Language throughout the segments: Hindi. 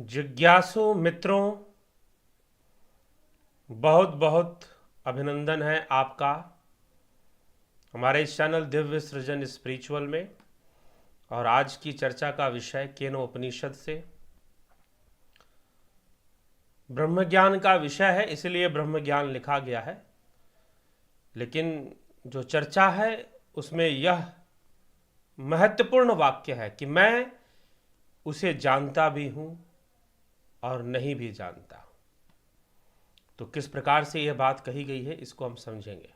जिज्ञासु मित्रों, बहुत बहुत अभिनंदन है आपका हमारे इस चैनल दिव्य सृजन स्पिरिचुअल में। और आज की चर्चा का विषय केनोपनिषद से ब्रह्म ज्ञान का विषय है, इसलिए ब्रह्म ज्ञान लिखा गया है। लेकिन जो चर्चा है उसमें यह महत्वपूर्ण वाक्य है कि मैं उसे जानता भी हूं और नहीं भी जानता। तो किस प्रकार से यह बात कही गई है इसको हम समझेंगे।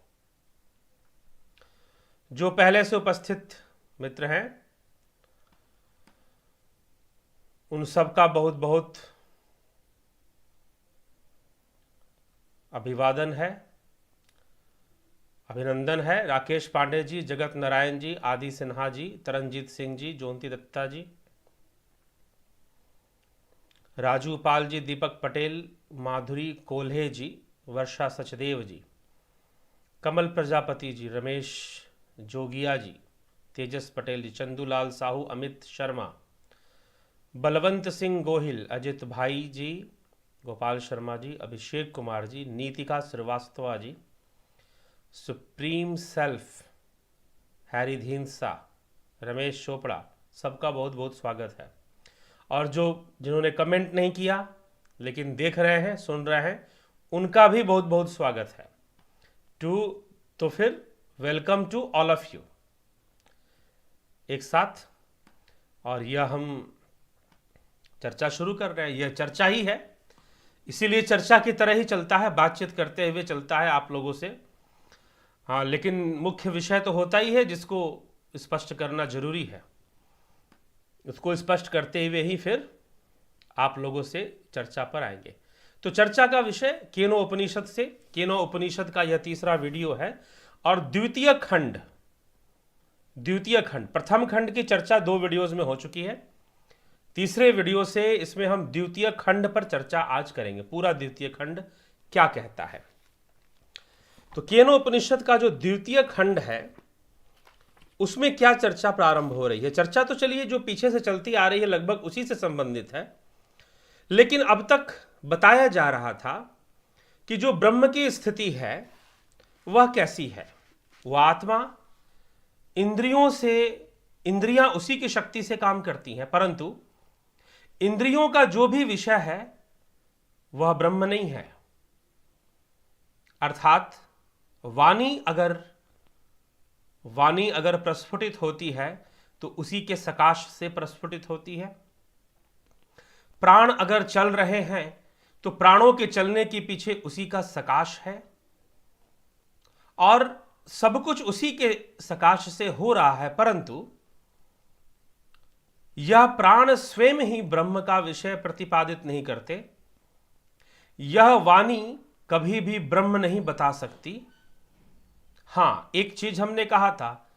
जो पहले से उपस्थित मित्र हैं उन सबका बहुत बहुत अभिवादन है, अभिनंदन है। राकेश पांडे जी, जगत नारायण जी, आदि सिन्हा जी, तरनजीत सिंह जी, ज्योति दत्ता जी, राजू पाल जी, दीपक पटेल, माधुरी कोल्हे जी, वर्षा सचदेव जी, कमल प्रजापति जी, रमेश जोगिया जी, तेजस पटेल जी, Chandulal Sahu, Amit Sharma, Balwant Singh Gohil, Ajit bhai ji, Gopal Sharma ji, Abhishek Kumar ji, Nitika Srivastava ji, supreme self, Harry Dhinsa, Ramesh Chopra, सबका बहुत बहुत स्वागत है। और जिन्होंने कमेंट नहीं किया लेकिन देख रहे हैं, सुन रहे हैं, उनका भी बहुत बहुत स्वागत है। तो फिर welcome to all of you एक साथ। और यह हम चर्चा शुरू कर रहे हैं, यह चर्चा ही है, इसीलिए चर्चा की तरह ही चलता है, बातचीत करते हुए चलता है आप लोगों से। हाँ, लेकिन मुख्य विषय तो होता ही है जिसको स्पष्ट करना जरूरी है। उसको स्पष्ट करते हुए ही फिर आप लोगों से चर्चा पर आएंगे। तो चर्चा का विषय केनोपनिषद से, केनोपनिषद का यह तीसरा वीडियो है। और द्वितीय खंड, प्रथम खंड की चर्चा 2 वीडियोस में हो चुकी है। तीसरे वीडियो से इसमें हम द्वितीय खंड पर चर्चा आज करेंगे। पूरा द्वितीय खंड क्या कहता है। तो केनोपनिषद का जो द्वितीय खंड है उसमें क्या चर्चा प्रारंभ हो रही है। चर्चा तो चलिए जो पीछे से चलती आ रही है लगभग उसी से संबंधित है, लेकिन अब तक बताया जा रहा था कि जो ब्रह्म की स्थिति है वह कैसी है। वह आत्मा, इंद्रियां उसी की शक्ति से काम करती हैं, परंतु इंद्रियों का जो भी विषय है वह ब्रह्म नहीं है। अर्थात वाणी अगर प्रस्फुटित होती है तो उसी के सकाश से प्रस्फुटित होती है। प्राण अगर चल रहे हैं तो प्राणों के चलने के पीछे उसी का सकाश है, और सब कुछ उसी के सकाश से हो रहा है। परंतु यह प्राण स्वयं ही ब्रह्म का विषय प्रतिपादित नहीं करते। यह वाणी कभी भी ब्रह्म नहीं बता सकती। हां, एक चीज हमने कहा था,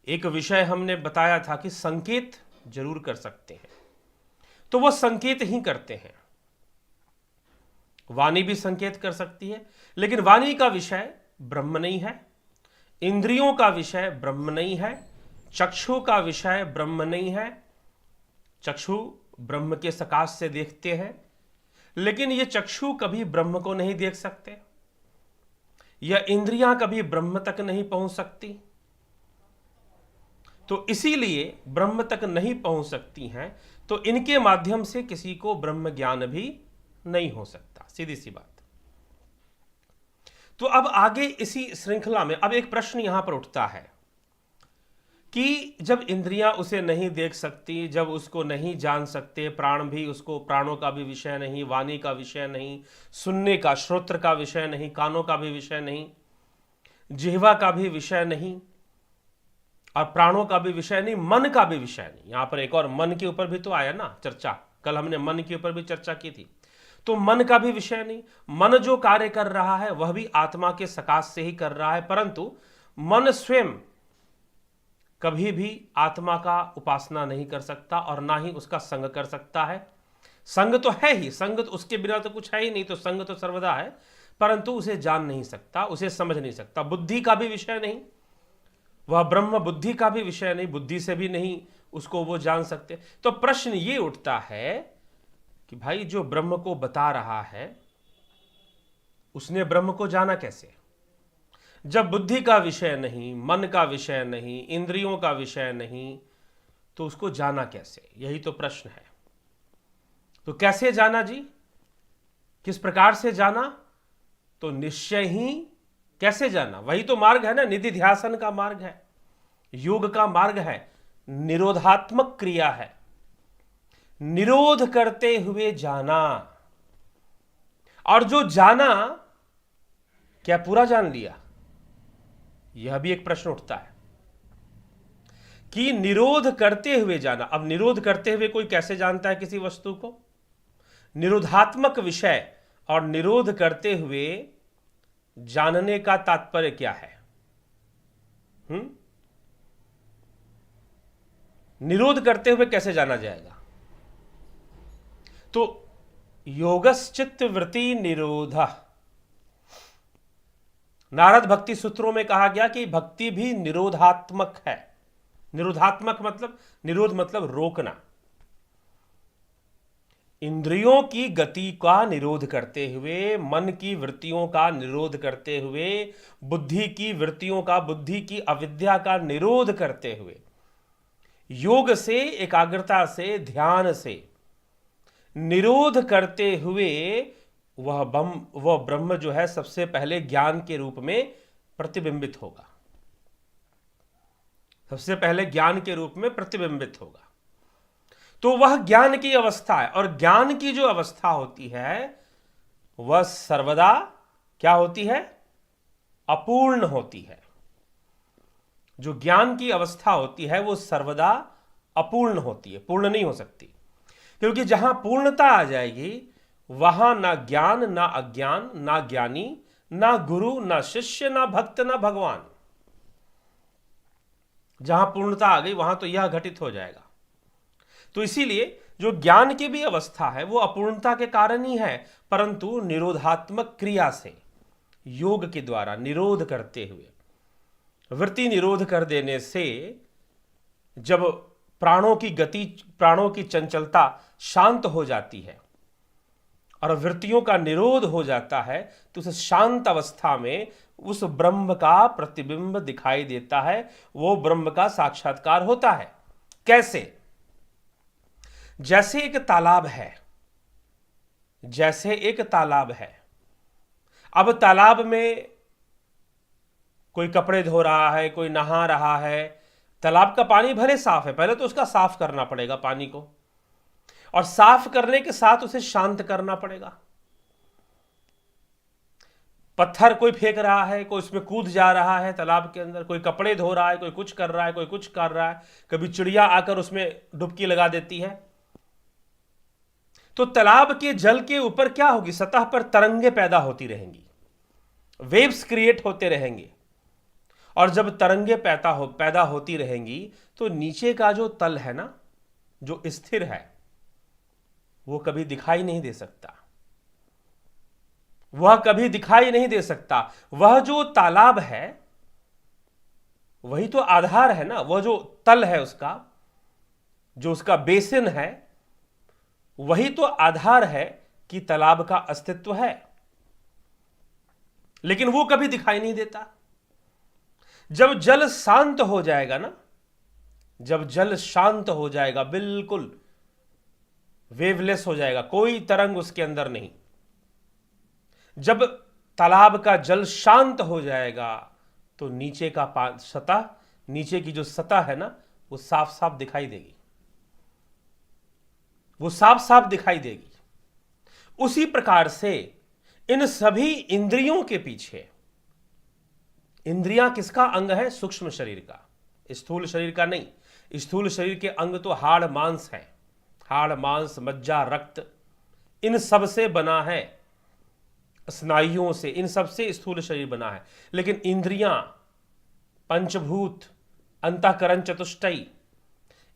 एक विषय हमने बताया था कि संकेत जरूर कर सकते हैं, तो वह संकेत ही करते हैं। वाणी भी संकेत कर सकती है, लेकिन वाणी का विषय ब्रह्म नहीं है। इंद्रियों का विषय ब्रह्म नहीं है। चक्षु का विषय ब्रह्म नहीं है। चक्षु ब्रह्म के सकाश से देखते हैं, लेकिन ये चक्षु कभी ब्रह्म को नहीं देख सकते। यह इंद्रियां कभी ब्रह्म तक नहीं पहुंच सकती। तो इसीलिए ब्रह्म तक नहीं पहुंच सकती हैं, तो इनके माध्यम से किसी को ब्रह्म ज्ञान भी नहीं हो सकता। सीधी सी बात। तो अब आगे इसी श्रृंखला में अब एक प्रश्न यहां पर उठता है कि जब इंद्रियां उसे नहीं देख सकती, जब उसको नहीं जान सकते, प्राण भी उसको, प्राणों का भी विषय नहीं, वाणी का विषय नहीं, सुनने का, श्रोत्र का विषय नहीं, कानों का भी विषय नहीं, जिह्वा का भी विषय नहीं, और प्राणों का भी विषय नहीं, मन का भी विषय नहीं। यहां पर एक और मन के ऊपर भी तो आया ना चर्चा, कल हमने मन के ऊपर भी चर्चा की थी। तो मन का भी विषय नहीं। मन जो कार्य कर रहा है वह भी आत्मा के सकाश से ही कर रहा है, परंतु मन स्वयं कभी भी आत्मा का उपासना नहीं कर सकता और ना ही उसका संग कर सकता है। संग तो है ही, संग तो उसके बिना तो कुछ है ही नहीं, तो संग तो सर्वदा है, परंतु उसे जान नहीं सकता, उसे समझ नहीं सकता। बुद्धि का भी विषय नहीं, वह ब्रह्म बुद्धि का भी विषय नहीं, बुद्धि से भी नहीं उसको वो जान सकते। तो प्रश्न ये उठता है कि भाई जो ब्रह्म को बता रहा है उसने ब्रह्म को जाना कैसे? जब बुद्धि का विषय नहीं, मन का विषय नहीं, इंद्रियों का विषय नहीं, तो उसको जाना कैसे? यही तो प्रश्न है। तो कैसे जाना जी? किस प्रकार से जाना? तो निश्चय ही कैसे जाना, वही तो मार्ग है ना, निधि ध्यासन का मार्ग है, योग का मार्ग है, निरोधात्मक क्रिया है। निरोध करते हुए जाना। और जो जाना, क्या पूरा जान लिया? यह भी एक प्रश्न उठता है कि निरोध करते हुए जाना। अब निरोध करते हुए कोई कैसे जानता है किसी वस्तु को? निरोधात्मक विषय और निरोध करते हुए जानने का तात्पर्य क्या है? निरोध करते हुए कैसे जाना जाएगा? तो योगश्चित्त वृत्ति निरोध। नारद भक्ति सूत्रों में कहा गया कि भक्ति भी निरोधात्मक है। निरोधात्मक मतलब, निरोध मतलब रोकना, इंद्रियों की गति का निरोध करते हुए, मन की वृत्तियों का निरोध करते हुए, बुद्धि की वृत्तियों का, बुद्धि की अविद्या का निरोध करते हुए, योग से, एकाग्रता से, ध्यान से निरोध करते हुए वह ब्रह्म जो है सबसे पहले ज्ञान के रूप में प्रतिबिंबित होगा। सबसे पहले ज्ञान के रूप में प्रतिबिंबित होगा। तो वह ज्ञान की अवस्था है, और ज्ञान की जो अवस्था होती है वह सर्वदा क्या होती है? अपूर्ण होती है। जो ज्ञान की अवस्था होती है वो सर्वदा अपूर्ण होती है, पूर्ण नहीं हो सकती। क्योंकि जहां पूर्णता आ जाएगी वहां ना ज्ञान, ना अज्ञान, ना ज्ञानी, ना गुरु, ना शिष्य, ना भक्त, ना भगवान। जहां पूर्णता आ गई वहां तो यह घटित हो जाएगा। तो इसीलिए जो ज्ञान की भी अवस्था है वो अपूर्णता के कारण ही है, परंतु निरोधात्मक क्रिया से, योग के द्वारा निरोध करते हुए, वृत्ति निरोध कर देने से जब प्राणों की गति, प्राणों की चंचलता शांत हो जाती है और वृत्तियों का निरोध हो जाता है, तो उस शांत अवस्था में उस ब्रह्म का प्रतिबिंब दिखाई देता है, वो ब्रह्म का साक्षात्कार होता है। कैसे? जैसे एक तालाब है, जैसे एक तालाब है। अब तालाब में कोई कपड़े धो रहा है, कोई नहा रहा है, तालाब का पानी भले साफ है, पहले तो उसका साफ करना पड़ेगा पानी को, और साफ करने के साथ उसे शांत करना पड़ेगा। पत्थर कोई फेंक रहा है, कोई उसमें कूद जा रहा है तालाब के अंदर, कोई कपड़े धो रहा है, कोई कुछ कर रहा है, कोई कुछ कर रहा है, कभी चिड़िया आकर उसमें डुबकी लगा देती है। तो तालाब के जल के ऊपर क्या होगी? सतह पर तरंगे पैदा होती रहेंगी, वेव्स क्रिएट होते रहेंगे। और जब तरंगे पैदा होती रहेंगी तो नीचे का जो तल है ना, जो स्थिर है, वो कभी दिखाई नहीं दे सकता। वह कभी दिखाई नहीं दे सकता। वह जो तालाब है वही तो आधार है ना, वह जो तल है उसका, जो उसका बेसिन है, वही तो आधार है कि तालाब का अस्तित्व है। लेकिन वो कभी दिखाई नहीं देता। जब जल शांत हो जाएगा ना, जब जल शांत हो जाएगा, बिल्कुल वेवलेस हो जाएगा, कोई तरंग उसके अंदर नहीं, जब तालाब का जल शांत हो जाएगा तो नीचे का सतह, नीचे की जो सतह है ना, वो साफ साफ दिखाई देगी, वो साफ साफ दिखाई देगी। उसी प्रकार से इन सभी इंद्रियों के पीछे, इंद्रियां किसका अंग है? सूक्ष्म शरीर का, स्थूल शरीर का नहीं। स्थूल शरीर के अंग तो हाड़ मांस है, हाड़ मांस, मज्जा, रक्त, इन सब से बना है, स्नायुओं से, इन सब से स्थूल शरीर बना है। लेकिन इंद्रियां, पंचभूत, अंतःकरण चतुष्टय,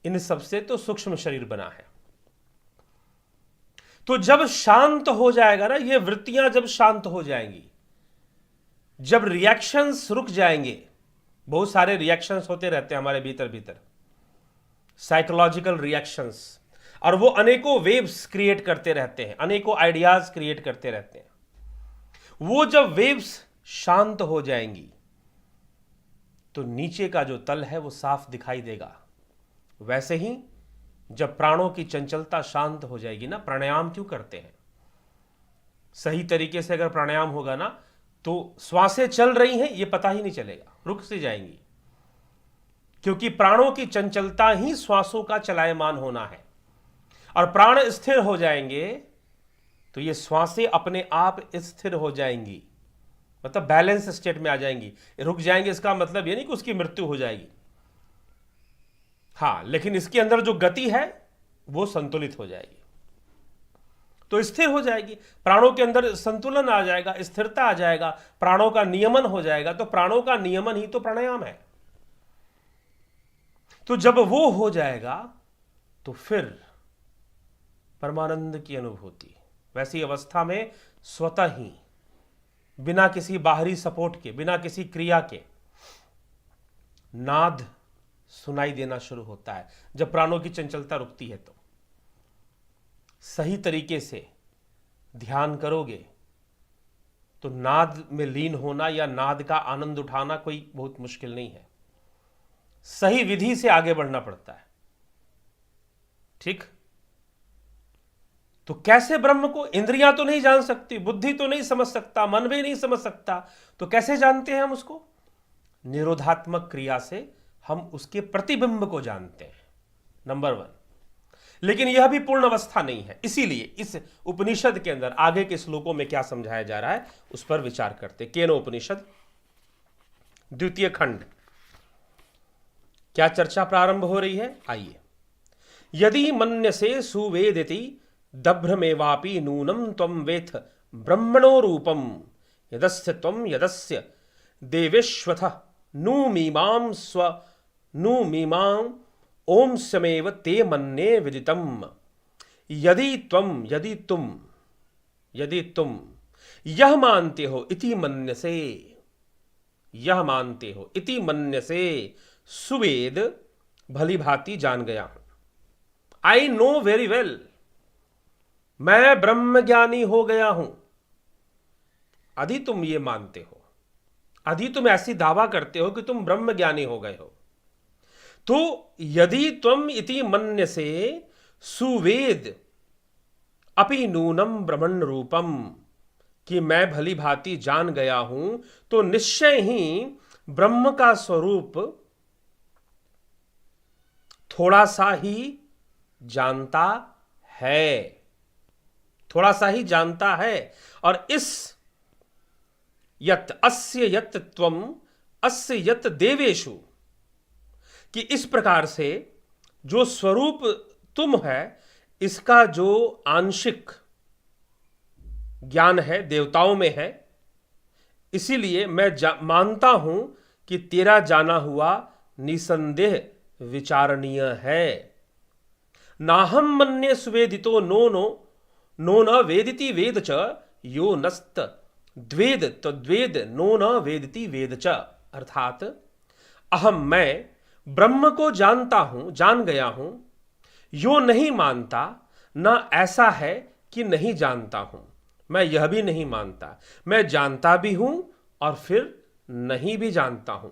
इन सब से तो सूक्ष्म शरीर बना है। तो जब शांत हो जाएगा ना, ये वृत्तियां जब शांत हो जाएंगी, जब रिएक्शंस रुक जाएंगे, बहुत सारे रिएक्शंस होते रहते हैं हमारे भीतर भीतर, साइकोलॉजिकल रिएक्शंस। और वो अनेकों वेव्स क्रिएट करते रहते हैं, अनेकों आइडियाज क्रिएट करते रहते हैं। वो जब वेव्स शांत हो जाएंगी तो नीचे का जो तल है वो साफ दिखाई देगा। वैसे ही जब प्राणों की चंचलता शांत हो जाएगी ना, प्राणायाम क्यों करते हैं? सही तरीके से अगर प्राणायाम होगा ना तो श्वासें चल रही हैं ये पता ही नहीं चलेगा, रुक से जाएंगी, क्योंकि प्राणों की चंचलता ही श्वासों का चलायमान होना है। और प्राण स्थिर हो जाएंगे तो ये श्वासें अपने आप स्थिर हो जाएंगी, मतलब बैलेंस स्टेट में आ जाएंगी। रुक जाएंगे इसका मतलब ये नहीं कि उसकी मृत्यु हो जाएगी, हाँ, लेकिन इसके अंदर जो गति है वो संतुलित हो जाएगी, तो स्थिर हो जाएगी। प्राणों के अंदर संतुलन आ जाएगा, स्थिरता आ जाएगा, प्राणों का नियमन हो जाएगा। तो प्राणों का नियमन ही तो प्राणायाम है। तो जब वो हो जाएगा तो फिर परमानंद की अनुभूति। वैसी अवस्था में स्वतः ही, बिना किसी बाहरी सपोर्ट के, बिना किसी क्रिया के, नाद सुनाई देना शुरू होता है। जब प्राणों की चंचलता रुकती है तो सही तरीके से ध्यान करोगे तो नाद में लीन होना या नाद का आनंद उठाना कोई बहुत मुश्किल नहीं है। सही विधि से आगे बढ़ना पड़ता है, ठीक? तो कैसे ब्रह्म को इंद्रियां तो नहीं जान सकती, बुद्धि तो नहीं समझ सकता, मन भी नहीं समझ सकता, तो कैसे जानते हैं हम उसको? निरोधात्मक क्रिया से हम उसके प्रतिबिंब को जानते हैं, नंबर 1। लेकिन यह भी पूर्ण अवस्था नहीं है। इसीलिए इस उपनिषद के अंदर आगे के श्लोकों में क्या समझाया जा रहा है उस पर विचार करते। केनो उपनिषद 2 खंड, क्या चर्चा प्रारंभ हो रही है? आइए। यदि मन्यसे सुवेदिति दभ्रमेवापि नूनम त्वं वेथ ब्रह्मणो रूपम यदस्य त्वं यदस्य देवेश्वथ नुमीमां स्व नुमीमां ओम समेव ते मन्ये विदितम। यदि तुम यह मानते हो इति मन्यसे, यह मानते हो इति मन्यसे, सुवेद भली भांति जान गया हूं। आई नो वेरी वेल, मैं ब्रह्म ज्ञानी हो गया हूं। यदि तुम ये मानते हो, यदि तुम ऐसी दावा करते हो कि तुम ब्रह्म ज्ञानी हो गए हो, तो यदि त्वम इति मन्यसे सुवेद अपि नूनम ब्रह्मण रूपम, कि मैं भली भांति जान गया हूं, तो निश्चय ही ब्रह्म का स्वरूप थोड़ा सा ही जानता है, थोड़ा सा ही जानता है। और इस यत अस्य यत त्वम अस्य यत देवेषु, कि इस प्रकार से जो स्वरूप तुम है इसका जो आंशिक ज्ञान है देवताओं में है, इसीलिए मैं मानता हूं कि तेरा जाना हुआ निसंदेह विचारणीय है। नाहम मन्ये सुवेदितो नो न वेदिति वेद च यो नस्त द्वेद तद्वेद नो न वेदिति वेद च। अर्थात अहम, मैं ब्रह्म को जानता हूं, जान गया हूं, यो नहीं मानता, न ऐसा है कि नहीं जानता हूं। मैं यह भी नहीं मानता, मैं जानता भी हूं और फिर नहीं भी जानता हूं।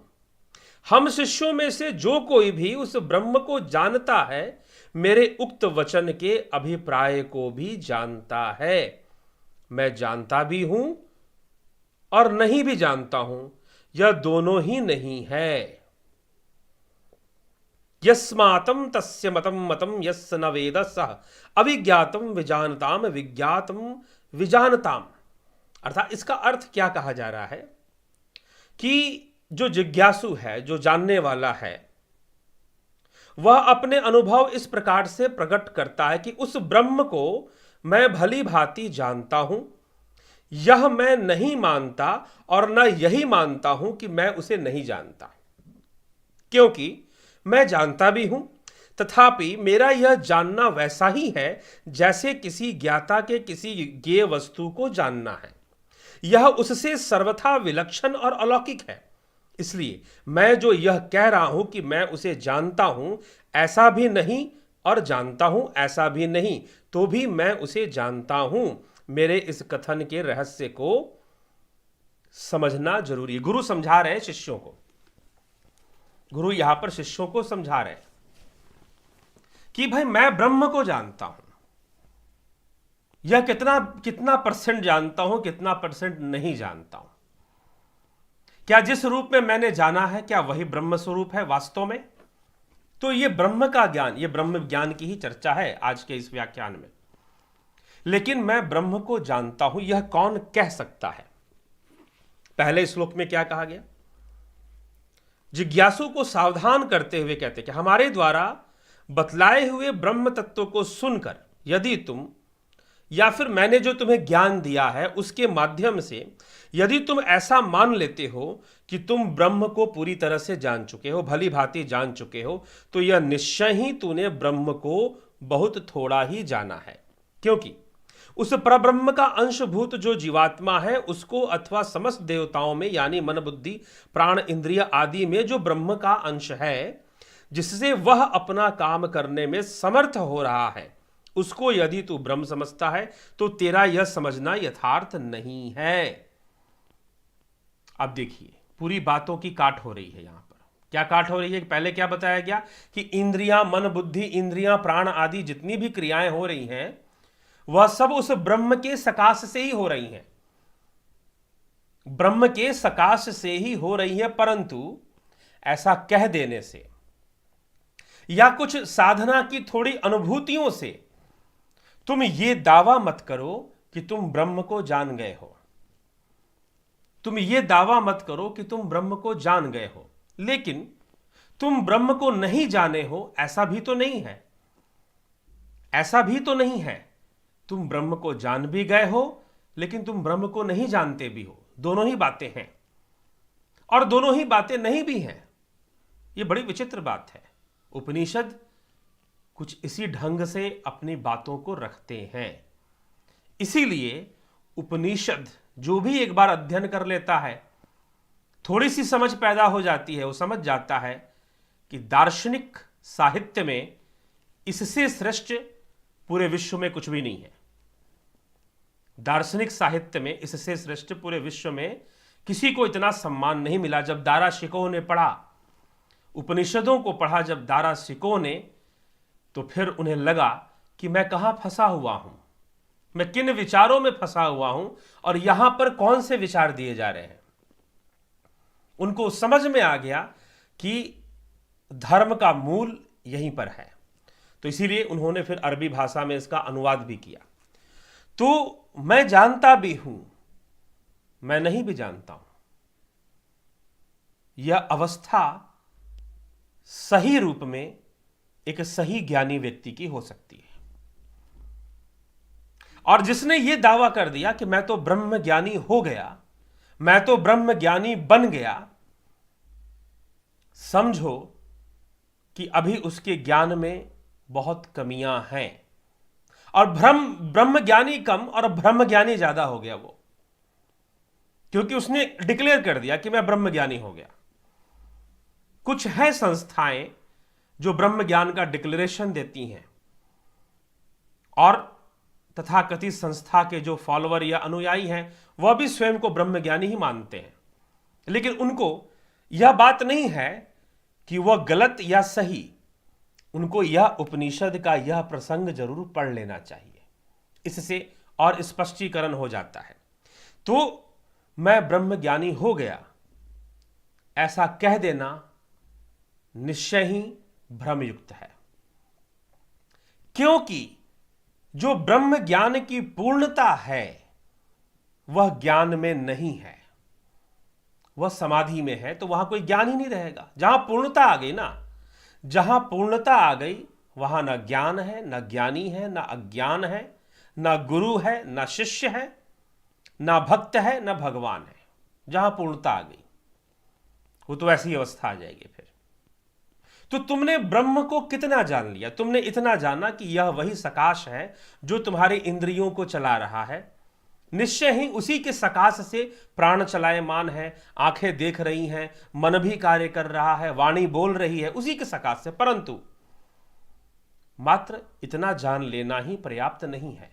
हम शिष्यों में से जो कोई भी उस ब्रह्म को जानता है, मेरे उक्त वचन के अभिप्राय को भी जानता है। मैं जानता भी हूं और नहीं भी जानता हूं, यह दोनों ही नहीं है। यस्मातम तस्य मतम मतम यस्य न वेद सः अविज्ञातम विजानताम विज्ञातम विजानताम। अर्थात इसका अर्थ क्या कहा जा रहा है कि जो जिज्ञासु है, जो जानने वाला है, वह अपने अनुभव इस प्रकार से प्रकट करता है कि उस ब्रह्म को मैं भली भांति जानता हूं, यह मैं नहीं मानता और न यही मानता हूं कि मैं उसे नहीं जानता, क्योंकि मैं जानता भी हूं, तथापि मेरा यह जानना वैसा ही है जैसे किसी ज्ञाता के किसी ज्ञेय वस्तु को जानना है। यह उससे सर्वथा विलक्षण और अलौकिक है। इसलिए मैं जो यह कह रहा हूं कि मैं उसे जानता हूं, ऐसा भी नहीं और जानता हूं ऐसा भी नहीं, तो भी मैं उसे जानता हूं। मेरे इस कथन के रहस्य को समझना जरूरी है। गुरु समझा रहे हैं शिष्यों को, गुरु यहां पर शिष्यों को समझा रहे हैं कि भाई मैं ब्रह्म को जानता हूं। यह कितना कितना परसेंट जानता हूं, कितना परसेंट नहीं जानता हूं। क्या जिस रूप में मैंने जाना है क्या वही ब्रह्म स्वरूप है वास्तव में? तो यह ब्रह्म का ज्ञान, यह ब्रह्म ज्ञान की ही चर्चा है आज के इस व्याख्यान में। लेकिन मैं ब्रह्म को जानता हूं, यह कौन कह सकता है? पहले श्लोक में क्या कहा गया? जिज्ञासु को सावधान करते हुए कहते कि हमारे द्वारा बतलाए हुए ब्रह्म तत्व को सुनकर यदि तुम, या फिर मैंने जो तुम्हें ज्ञान दिया है उसके माध्यम से यदि तुम ऐसा मान लेते हो कि तुम ब्रह्म को पूरी तरह से जान चुके हो, भली भांति जान चुके हो, तो यह निश्चय ही तूने ब्रह्म को बहुत थोड़ा ही जाना है। क्योंकि उस परब्रह्म का अंशभूत जो जीवात्मा है उसको अथवा समस्त देवताओं में यानी मन बुद्धि प्राण इंद्रिय आदि में जो ब्रह्म का अंश है जिससे वह अपना काम करने में समर्थ हो रहा है, उसको यदि तू ब्रह्म समझता है तो तेरा यह समझना यथार्थ नहीं है। अब देखिए पूरी बातों की काट हो रही है। यहां पर क्या काट हो रही है? पहले क्या बताया गया कि इंद्रियां, मन बुद्धि इंद्रियां प्राण आदि जितनी भी क्रियाएं हो रही हैं वह सब उस ब्रह्म के सकाश से ही हो रही हैं, ब्रह्म के सकाश से ही हो रही है। परंतु ऐसा कह देने से या कुछ साधना की थोड़ी अनुभूतियों से तुम ये दावा मत करो कि तुम ब्रह्म को जान गए हो। तुम ये दावा मत करो कि तुम ब्रह्म को जान गए हो, लेकिन तुम ब्रह्म को नहीं जाने हो ऐसा भी तो नहीं है। ऐसा भी तो नहीं है। तुम ब्रह्म को जान भी गए हो लेकिन तुम ब्रह्म को नहीं जानते भी हो। दोनों ही बातें हैं और दोनों ही बातें नहीं भी हैं। यह बड़ी विचित्र बात है। उपनिषद कुछ इसी ढंग से अपनी बातों को रखते हैं। इसीलिए उपनिषद जो भी एक बार अध्ययन कर लेता है थोड़ी सी समझ पैदा हो जाती है। वो समझ जाता है कि दार्शनिक साहित्य में इससे श्रेष्ठ पूरे विश्व में कुछ भी नहीं है। दार्शनिक साहित्य में इससे श्रेष्ठ पूरे विश्व में किसी को इतना सम्मान नहीं मिला। जब दाराशिकों ने पढ़ा, उपनिषदों को पढ़ा जब दाराशिकों ने, तो फिर उन्हें लगा कि मैं कहां फंसा हुआ हूं, मैं किन विचारों में फंसा हुआ हूं और यहां पर कौन से विचार दिए जा रहे हैं। उनको समझ में आ गया कि धर्म का मूल यहीं पर है। तो इसीलिए उन्होंने फिर अरबी भाषा में इसका अनुवाद भी किया। तो मैं जानता भी हूं, मैं नहीं भी जानता हूं, यह अवस्था सही रूप में एक सही ज्ञानी व्यक्ति की हो सकती है। और जिसने यह दावा कर दिया कि मैं तो ब्रह्म ज्ञानी हो गया, मैं तो ब्रह्म ज्ञानी बन गया, समझो कि अभी उसके ज्ञान में बहुत कमियां हैं और ब्रह्म ज्ञानी कम और ब्रह्म ज्ञानी ज्यादा हो गया वो, क्योंकि उसने डिक्लेयर कर दिया कि मैं ब्रह्म ज्ञानी हो गया। कुछ है संस्थाएं जो ब्रह्म ज्ञान का डिक्लेरेशन देती हैं और तथाकथित संस्था के जो फॉलोअर या अनुयायी हैं वह भी स्वयं को ब्रह्म ज्ञानी ही मानते हैं, लेकिन उनको यह बात नहीं है कि वह गलत या सही। उनको यह उपनिषद का यह प्रसंग जरूर पढ़ लेना चाहिए, इससे और स्पष्टीकरण हो जाता है। तो मैं ब्रह्म ज्ञानी हो गया ऐसा कह देना निश्चय ही भ्रमयुक्त है, क्योंकि जो ब्रह्म ज्ञान की पूर्णता है वह ज्ञान में नहीं है, वह समाधि में है। तो वहां कोई ज्ञान ही नहीं रहेगा। जहां पूर्णता आ गई ना, जहां पूर्णता आ गई वहां ना ज्ञान है, ना ज्ञानी है, ना अज्ञान है, ना गुरु है, ना शिष्य है, ना भक्त है, ना भगवान है। जहां पूर्णता आ गई वो तो ऐसी अवस्था आ जाएगी फिर। तो तुमने ब्रह्म को कितना जान लिया? तुमने इतना जाना कि यह वही सकाश है जो तुम्हारी इंद्रियों को चला रहा है। निश्चय ही उसी के सकाश से प्राण चलायमान है, आंखें देख रही हैं, मन भी कार्य कर रहा है, वाणी बोल रही है, उसी के सकाश से। परंतु मात्र इतना जान लेना ही पर्याप्त नहीं है।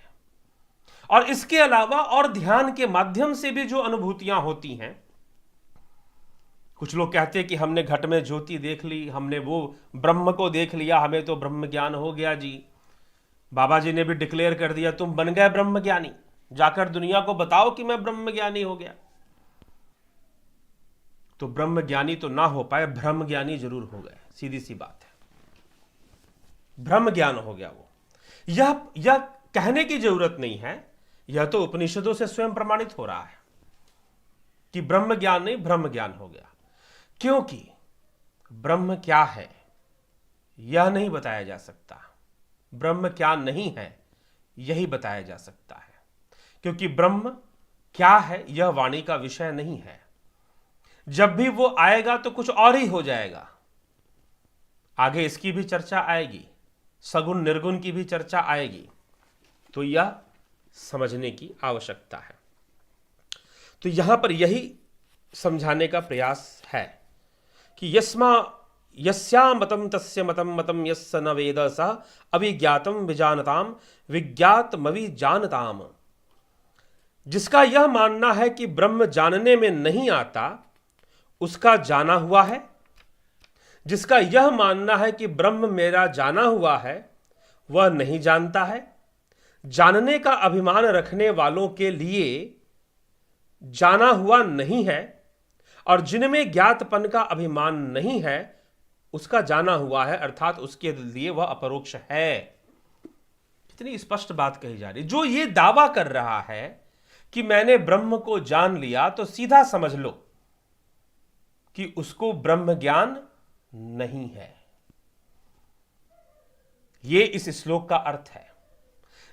और इसके अलावा और ध्यान के माध्यम से भी जो अनुभूतियां होती हैं, कुछ लोग कहते हैं कि हमने घट में ज्योति देख ली, हमने वो ब्रह्म को देख लिया, हमें तो ब्रह्म ज्ञान हो गया जी। बाबा जी ने भी डिक्लेयर कर दिया, तुम बन गए ब्रह्म ज्ञानी, जाकर दुनिया को बताओ कि मैं ब्रह्म ज्ञानी हो गया। तो ब्रह्म ज्ञानी तो ना हो पाए, ब्रह्म ज्ञानी जरूर हो गए, सीधी सी बात है, ब्रह्म ज्ञान हो गया वो। यह कहने की जरूरत नहीं है, यह तो उपनिषदों से स्वयं प्रमाणित हो रहा है कि ब्रह्म ज्ञान नहीं, ब्रह्म ज्ञान हो गया। क्योंकि ब्रह्म क्या है यह नहीं बताया जा सकता, ब्रह्म क्या नहीं है यही बताया जा सकता है। क्योंकि ब्रह्म क्या है यह वाणी का विषय नहीं है, जब भी वो आएगा तो कुछ और ही हो जाएगा। आगे इसकी भी चर्चा आएगी, सगुण निर्गुण की भी चर्चा आएगी, तो यह समझने की आवश्यकता है। तो यहां पर यही समझाने का प्रयास है कि यस्या मतम तस्य मतम मतम यस्य न वेद सः अविज्ञातम विजानताम विज्ञातमविजानताम। जिसका यह मानना है कि ब्रह्म जानने में नहीं आता उसका जाना हुआ है, जिसका यह मानना है कि ब्रह्म मेरा जाना हुआ है वह नहीं जानता है। जानने का अभिमान रखने वालों के लिए जाना हुआ नहीं है, और जिनमें ज्ञातपन का अभिमान नहीं है उसका जाना हुआ है, अर्थात उसके लिए वह अपरोक्ष है। कितनी स्पष्ट बात कही जा रही। जो ये दावा कर रहा है कि मैंने ब्रह्म को जान लिया, तो सीधा समझ लो कि उसको ब्रह्म ज्ञान नहीं है। ये इस श्लोक का अर्थ है।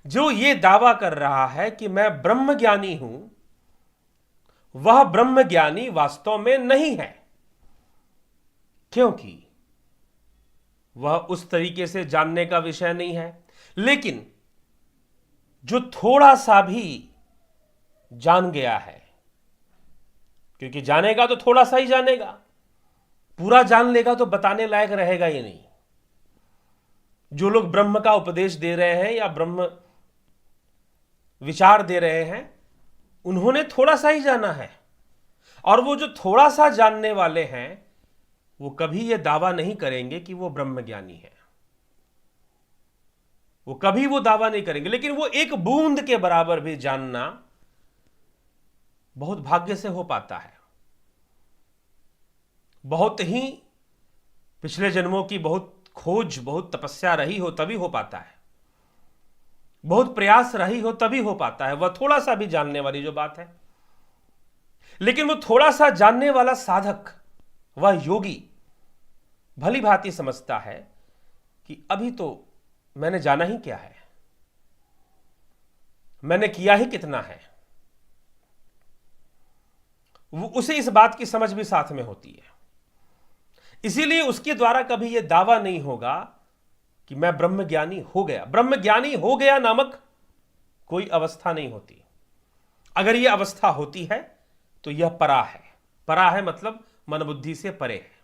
जो ये दावा कर रहा है कि मैं ब्रह्म ज्ञानी हूं, वह ब्रह्म ज्ञानी वास्तव में नहीं है, क्योंकि वह उस तरीके से जानने का विषय नहीं है। लेकिन जो थोड़ा सा भी जान गया है, क्योंकि जानेगा तो थोड़ा सा ही जानेगा, पूरा जान लेगा तो बताने लायक रहेगा ही नहीं। जो लोग ब्रह्म का उपदेश दे रहे हैं या ब्रह्म विचार दे रहे हैं, उन्होंने थोड़ा सा ही जाना है, और वो जो थोड़ा सा जानने वाले हैं वो कभी ये दावा नहीं करेंगे कि वो ब्रह्म ज्ञानी है, वो कभी वो दावा नहीं करेंगे। लेकिन वो एक बूंद के बराबर भी जानना बहुत भाग्य से हो पाता है, बहुत ही पिछले जन्मों की बहुत खोज, बहुत तपस्या रही हो तभी हो पाता है, बहुत प्रयास रही हो तभी हो पाता है, वह थोड़ा सा भी जानने वाली जो बात है। लेकिन वो थोड़ा सा जानने वाला साधक, वह योगी भली भांति समझता है कि अभी तो मैंने जाना ही क्या है, मैंने किया ही कितना है। वो उसे इस बात की समझ भी साथ में होती है। इसीलिए उसके द्वारा कभी यह दावा नहीं होगा कि मैं ब्रह्म ज्ञानी हो गया। ब्रह्म ज्ञानी हो गया नामक कोई अवस्था नहीं होती। अगर यह अवस्था होती है तो यह परा है। परा है मतलब मन बुद्धि से परे है।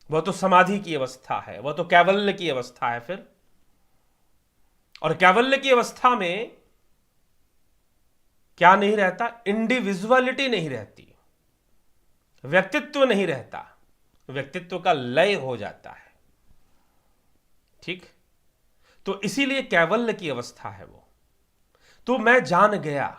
वह तो समाधि की अवस्था है, वह तो कैवल्य की अवस्था है फिर। और कैवल्य की अवस्था में क्या नहीं रहता? इंडिविजुअलिटी नहीं रहती, व्यक्तित्व नहीं रहता, व्यक्तित्व का लय हो जाता है। ठीक, तो इसीलिए कैवल्य की अवस्था है वो। तो मैं जान गया,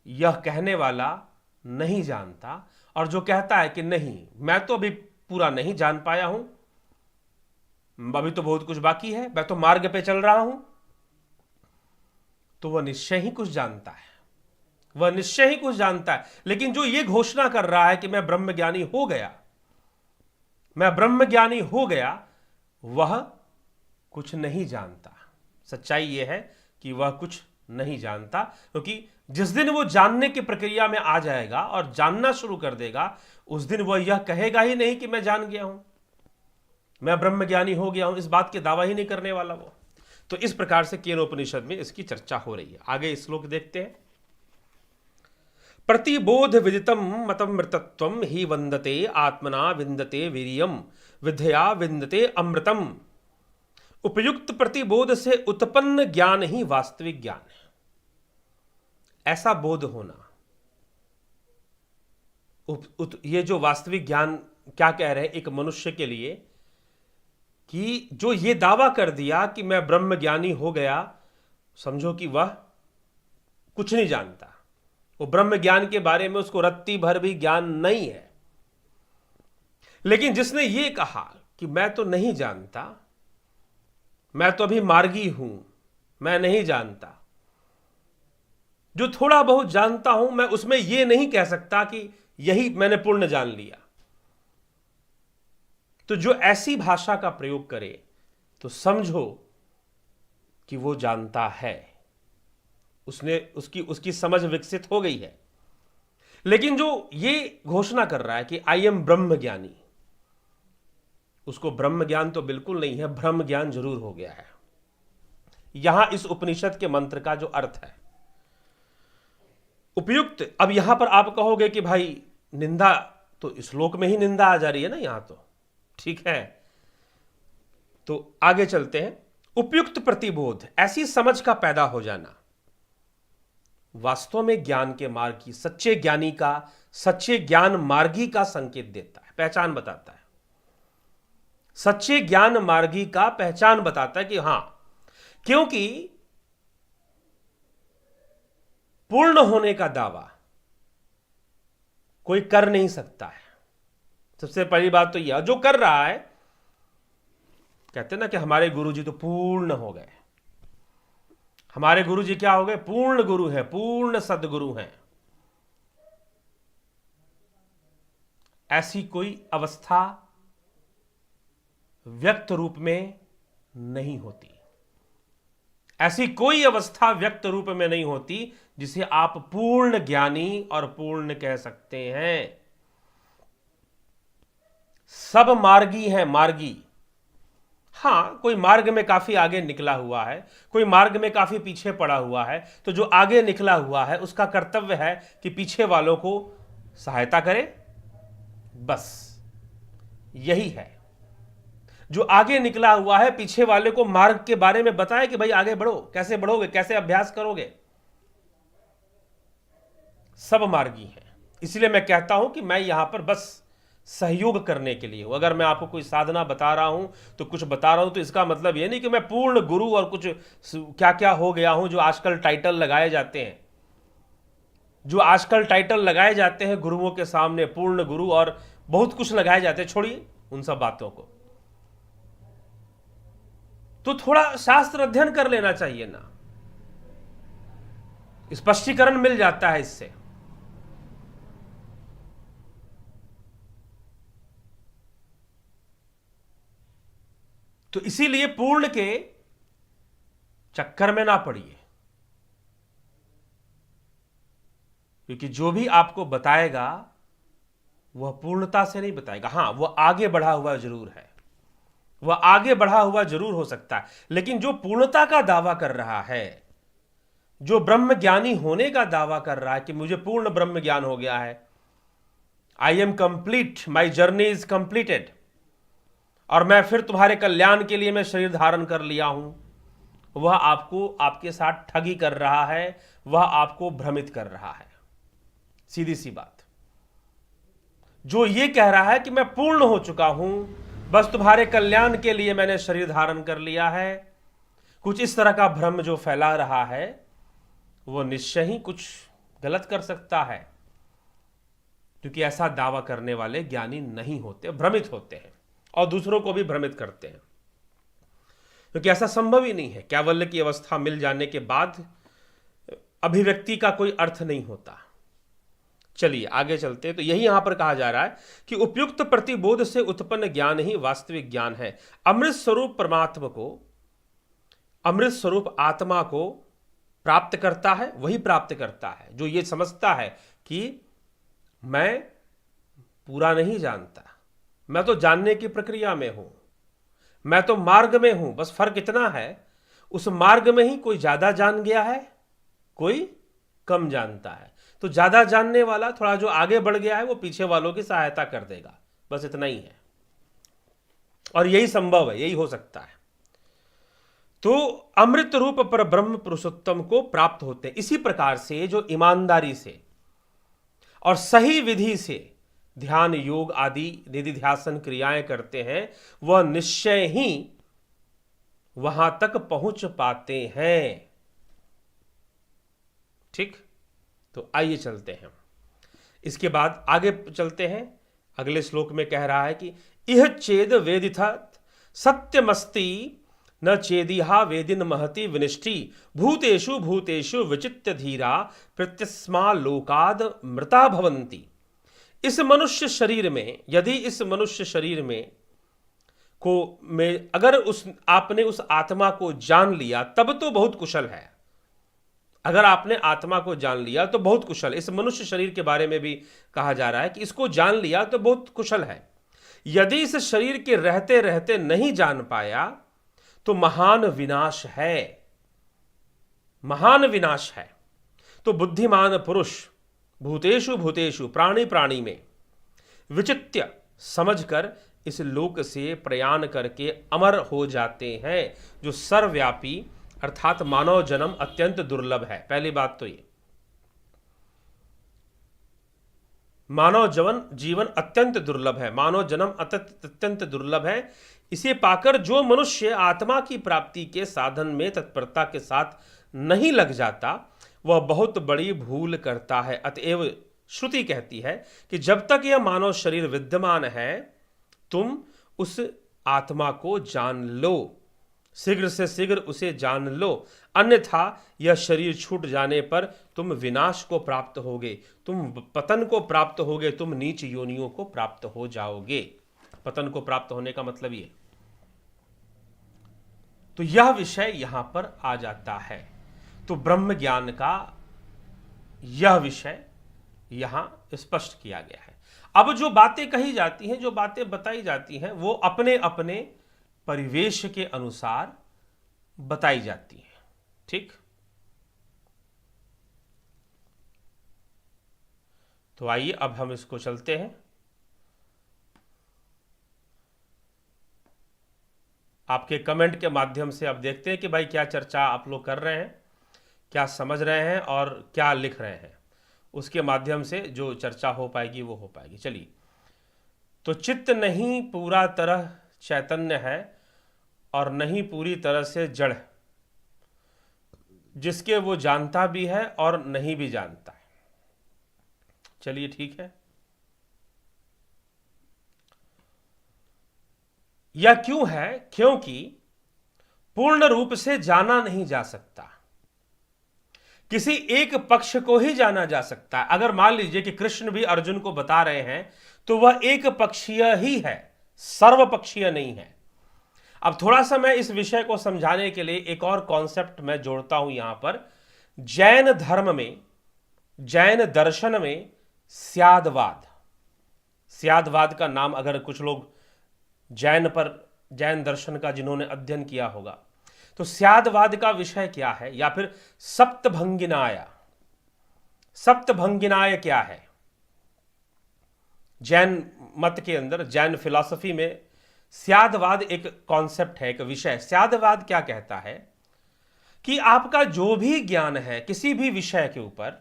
यह कहने वाला नहीं जानता, और जो कहता है कि नहीं मैं तो अभी पूरा नहीं जान पाया हूं, अभी तो बहुत कुछ बाकी है, मैं तो मार्ग पे चल रहा हूं, तो वह निश्चय ही कुछ जानता है, वह निश्चय ही कुछ जानता है। लेकिन जो यह घोषणा कर रहा है कि मैं ब्रह्मज्ञानी हो गया, मैं ब्रह्मज्ञानी हो गया, वह कुछ नहीं जानता। सच्चाई यह है कि वह कुछ नहीं जानता, क्योंकि जिस दिन वो जानने की प्रक्रिया में आ जाएगा और जानना शुरू कर देगा, उस दिन वह यह कहेगा ही नहीं कि मैं जान गया हूं, मैं ब्रह्मज्ञानी हो गया हूं। इस बात के दावा ही नहीं करने वाला वो। तो इस प्रकार से केनोपनिषद में इसकी चर्चा हो रही है। आगे श्लोक देखते हैं। प्रतिबोध विदितम मतम मृतत्वम ही वंदते आत्मना विंदते वीरियम विद्या विंदते अमृतम। उपयुक्त प्रतिबोध से उत्पन्न ज्ञान ही वास्तविक ज्ञान है। ऐसा बोध होना, ये जो वास्तविक ज्ञान क्या कह रहे हैं एक मनुष्य के लिए, कि जो ये दावा कर दिया कि मैं ब्रह्म ज्ञानी हो गया, समझो कि वह कुछ नहीं जानता। वो ब्रह्म ज्ञान के बारे में उसको रत्ती भर भी ज्ञान नहीं है। लेकिन जिसने ये कहा कि मैं तो नहीं जानता, मैं तो अभी मार्गी हूं, मैं नहीं जानता, जो थोड़ा बहुत जानता हूं मैं उसमें यह नहीं कह सकता कि यही मैंने पूर्ण जान लिया, तो जो ऐसी भाषा का प्रयोग करे तो समझो कि वो जानता है, उसने उसकी समझ विकसित हो गई है। लेकिन जो ये घोषणा कर रहा है कि आई एम ब्रह्म ज्ञानी, उसको ब्रह्म ज्ञान तो बिल्कुल नहीं है, ब्रह्म ज्ञान जरूर हो गया है। यहां इस उपनिषद के मंत्र का जो अर्थ है उपयुक्त। अब यहां पर आप कहोगे कि भाई निंदा तो श्लोक में ही निंदा आ जा रही है ना यहां, तो ठीक है, तो आगे चलते हैं। उपयुक्त प्रतिबोध, ऐसी समझ का पैदा हो जाना, वास्तव में ज्ञान के मार्ग की, सच्चे ज्ञानी का, सच्चे ज्ञान मार्गी का संकेत देता है, पहचान बताता है। सच्चे ज्ञान मार्गी का पहचान बताता है कि हां, क्योंकि पूर्ण होने का दावा कोई कर नहीं सकता है। सबसे पहली बात तो यह, जो कर रहा है, कहते ना कि हमारे गुरुजी तो पूर्ण हो गए, हमारे गुरुजी क्या हो गए, पूर्ण गुरु हैं, पूर्ण सदगुरु हैं। ऐसी कोई अवस्था व्यक्त रूप में नहीं होती, ऐसी कोई अवस्था व्यक्त रूप में नहीं होती जिसे आप पूर्ण ज्ञानी और पूर्ण कह सकते हैं। सब मार्गी हैं, मार्गी। हां, कोई मार्ग में काफी आगे निकला हुआ है, कोई मार्ग में काफी पीछे पड़ा हुआ है, तो जो आगे निकला हुआ है उसका कर्तव्य है कि पीछे वालों को सहायता करे, बस यही है। जो आगे निकला हुआ है पीछे वाले को मार्ग के बारे में बताए कि भाई आगे बढ़ो, कैसे बढ़ोगे, कैसे अभ्यास करोगे। सब मार्गी हैं। इसलिए मैं कहता हूं कि मैं यहां पर बस सहयोग करने के लिए हूं। अगर मैं आपको कोई साधना बता रहा हूं तो कुछ बता रहा हूं, तो इसका मतलब यह नहीं कि मैं पूर्ण गुरु और कुछ क्या क्या हो गया हूं। जो आजकल टाइटल लगाए जाते हैं, जो आजकल टाइटल लगाए जाते हैं गुरुओं के सामने, पूर्ण गुरु और बहुत कुछ लगाए जाते हैं, छोड़िए उन सब बातों को। तो थोड़ा शास्त्र अध्ययन कर लेना चाहिए ना, स्पष्टीकरण मिल जाता है इससे। तो इसीलिए पूर्ण के चक्कर में ना पड़िए, क्योंकि जो भी आपको बताएगा वह पूर्णता से नहीं बताएगा। हां, वह आगे बढ़ा हुआ जरूर है, वह आगे बढ़ा हुआ जरूर हो सकता है, लेकिन जो पूर्णता का दावा कर रहा है, जो ब्रह्म ज्ञानी होने का दावा कर रहा है कि मुझे पूर्ण ब्रह्म ज्ञान हो गया है, I am complete, my journey is completed, और मैं फिर तुम्हारे कल्याण के लिए मैं शरीर धारण कर लिया हूं, वह आपको आपके साथ ठगी कर रहा है, वह आपको भ्रमित कर रहा है। सीधी सी बात। जो ये कह रहा है कि मैं पूर्ण हो चुका हूं, बस तुम्हारे कल्याण के लिए मैंने शरीर धारण कर लिया है, कुछ इस तरह का भ्रम जो फैला रहा है, वो निश्चय ही कुछ गलत कर सकता है, क्योंकि ऐसा दावा करने वाले ज्ञानी नहीं होते, भ्रमित होते हैं और दूसरों को भी भ्रमित करते हैं, क्योंकि ऐसा संभव ही नहीं है। कैवल्य की अवस्था मिल जाने के बाद अभिव्यक्ति का कोई अर्थ नहीं होता। चलिए आगे चलते हैं। तो यही यहां पर कहा जा रहा है कि उपयुक्त प्रतिबोध से उत्पन्न ज्ञान ही वास्तविक ज्ञान है। अमृत स्वरूप परमात्मा को, अमृत स्वरूप आत्मा को प्राप्त करता है, वही प्राप्त करता है जो ये समझता है कि मैं पूरा नहीं जानता, मैं तो जानने की प्रक्रिया में हूं, मैं तो मार्ग में हूं। बस फर्क इतना है, उस मार्ग में ही कोई ज्यादा जान गया है, कोई कम जानता है। तो ज्यादा जानने वाला थोड़ा जो आगे बढ़ गया है वो पीछे वालों की सहायता कर देगा, बस इतना ही है। और यही संभव है, यही हो सकता है। तो अमृत रूप पर ब्रह्म पुरुषोत्तम को प्राप्त होते हैं। इसी प्रकार से जो ईमानदारी से और सही विधि से ध्यान योग आदि निधिध्यासन क्रियाएं करते हैं, वह निश्चय ही वहां तक पहुंच पाते हैं। ठीक, तो आइए चलते हैं। इसके बाद आगे चलते हैं। अगले श्लोक में कह रहा है कि इह चेद वेदिथा सत्यमस्ति न चेदिहा वेदिन महति विनिष्ठि भूतेषु भूतेषु विचित्य धीरा प्रत्यस्मा लोकाद मृता भवन्ति। इस मनुष्य शरीर में, यदि इस मनुष्य शरीर में अगर आपने उस आत्मा को जान लिया तब तो बहुत कुशल है। अगर आपने आत्मा को जान लिया तो बहुत कुशल। इस मनुष्य शरीर के बारे में भी कहा जा रहा है कि इसको जान लिया तो बहुत कुशल है। यदि इस शरीर के रहते रहते नहीं जान पाया तो महान विनाश है, महान विनाश है। तो बुद्धिमान पुरुष भूतेषु भूतेषु प्राणी प्राणी में विचित्य समझकर इस लोक से प्रयाण करके अमर हो जाते हैं। जो सर्वव्यापी अर्थात मानव जन्म अत्यंत दुर्लभ है। पहली बात तो ये, मानव जीवन अत्यंत दुर्लभ है, मानव जन्म अत्यंत दुर्लभ है। इसे पाकर जो मनुष्य आत्मा की प्राप्ति के साधन में तत्परता के साथ नहीं लग जाता, वह बहुत बड़ी भूल करता है। अतएव श्रुति कहती है कि जब तक यह मानव शरीर विद्यमान है, तुम उस आत्मा को जान लो, शीघ्र से शीघ्र उसे जान लो, अन्यथा यह शरीर छूट जाने पर तुम विनाश को प्राप्त होगे, तुम पतन को प्राप्त होगे, तुम नीच योनियों को प्राप्त हो जाओगे। पतन को प्राप्त होने का मतलब ये। तो यह विषय यहां पर आ जाता है। तो ब्रह्म ज्ञान का यह विषय यहां स्पष्ट किया गया है। अब जो बातें कही जाती हैं, जो बातें बताई जाती हैं, वो अपने अपने परिवेश के अनुसार बताई जाती है। ठीक, तो आइए अब हम इसको चलते हैं। आपके कमेंट के माध्यम से अब देखते हैं कि भाई क्या चर्चा आप लोग कर रहे हैं, क्या समझ रहे हैं और क्या लिख रहे हैं। उसके माध्यम से जो चर्चा हो पाएगी वो हो पाएगी। चलिए, तो चित्त नहीं पूरा तरह चैतन्य है और नहीं पूरी तरह से जड़, जिसके वो जानता भी है और नहीं भी जानता है। चलिए ठीक है। यह क्यों है? क्योंकि पूर्ण रूप से जाना नहीं जा सकता, किसी एक पक्ष को ही जाना जा सकता है। अगर मान लीजिए कि कृष्ण भी अर्जुन को बता रहे हैं तो वह एक पक्षीय ही है, सर्वपक्षीय नहीं है। अब थोड़ा सा मैं इस विषय को समझाने के लिए एक और कॉन्सेप्ट मैं जोड़ता हूं यहां पर। जैन धर्म में, जैन दर्शन में स्यादवाद, स्यादवाद का नाम अगर कुछ लोग जैन दर्शन का जिन्होंने अध्ययन किया होगा, तो स्यादवाद का विषय क्या है, या फिर सप्तभंगिनाय, सप्तभंगिनाय क्या है? जैन मत के अंदर, जैन फिलॉसफी में स्यादवाद एक कॉन्सेप्ट है, एक विषय। स्यादवाद क्या कहता है कि आपका जो भी ज्ञान है किसी भी विषय के ऊपर,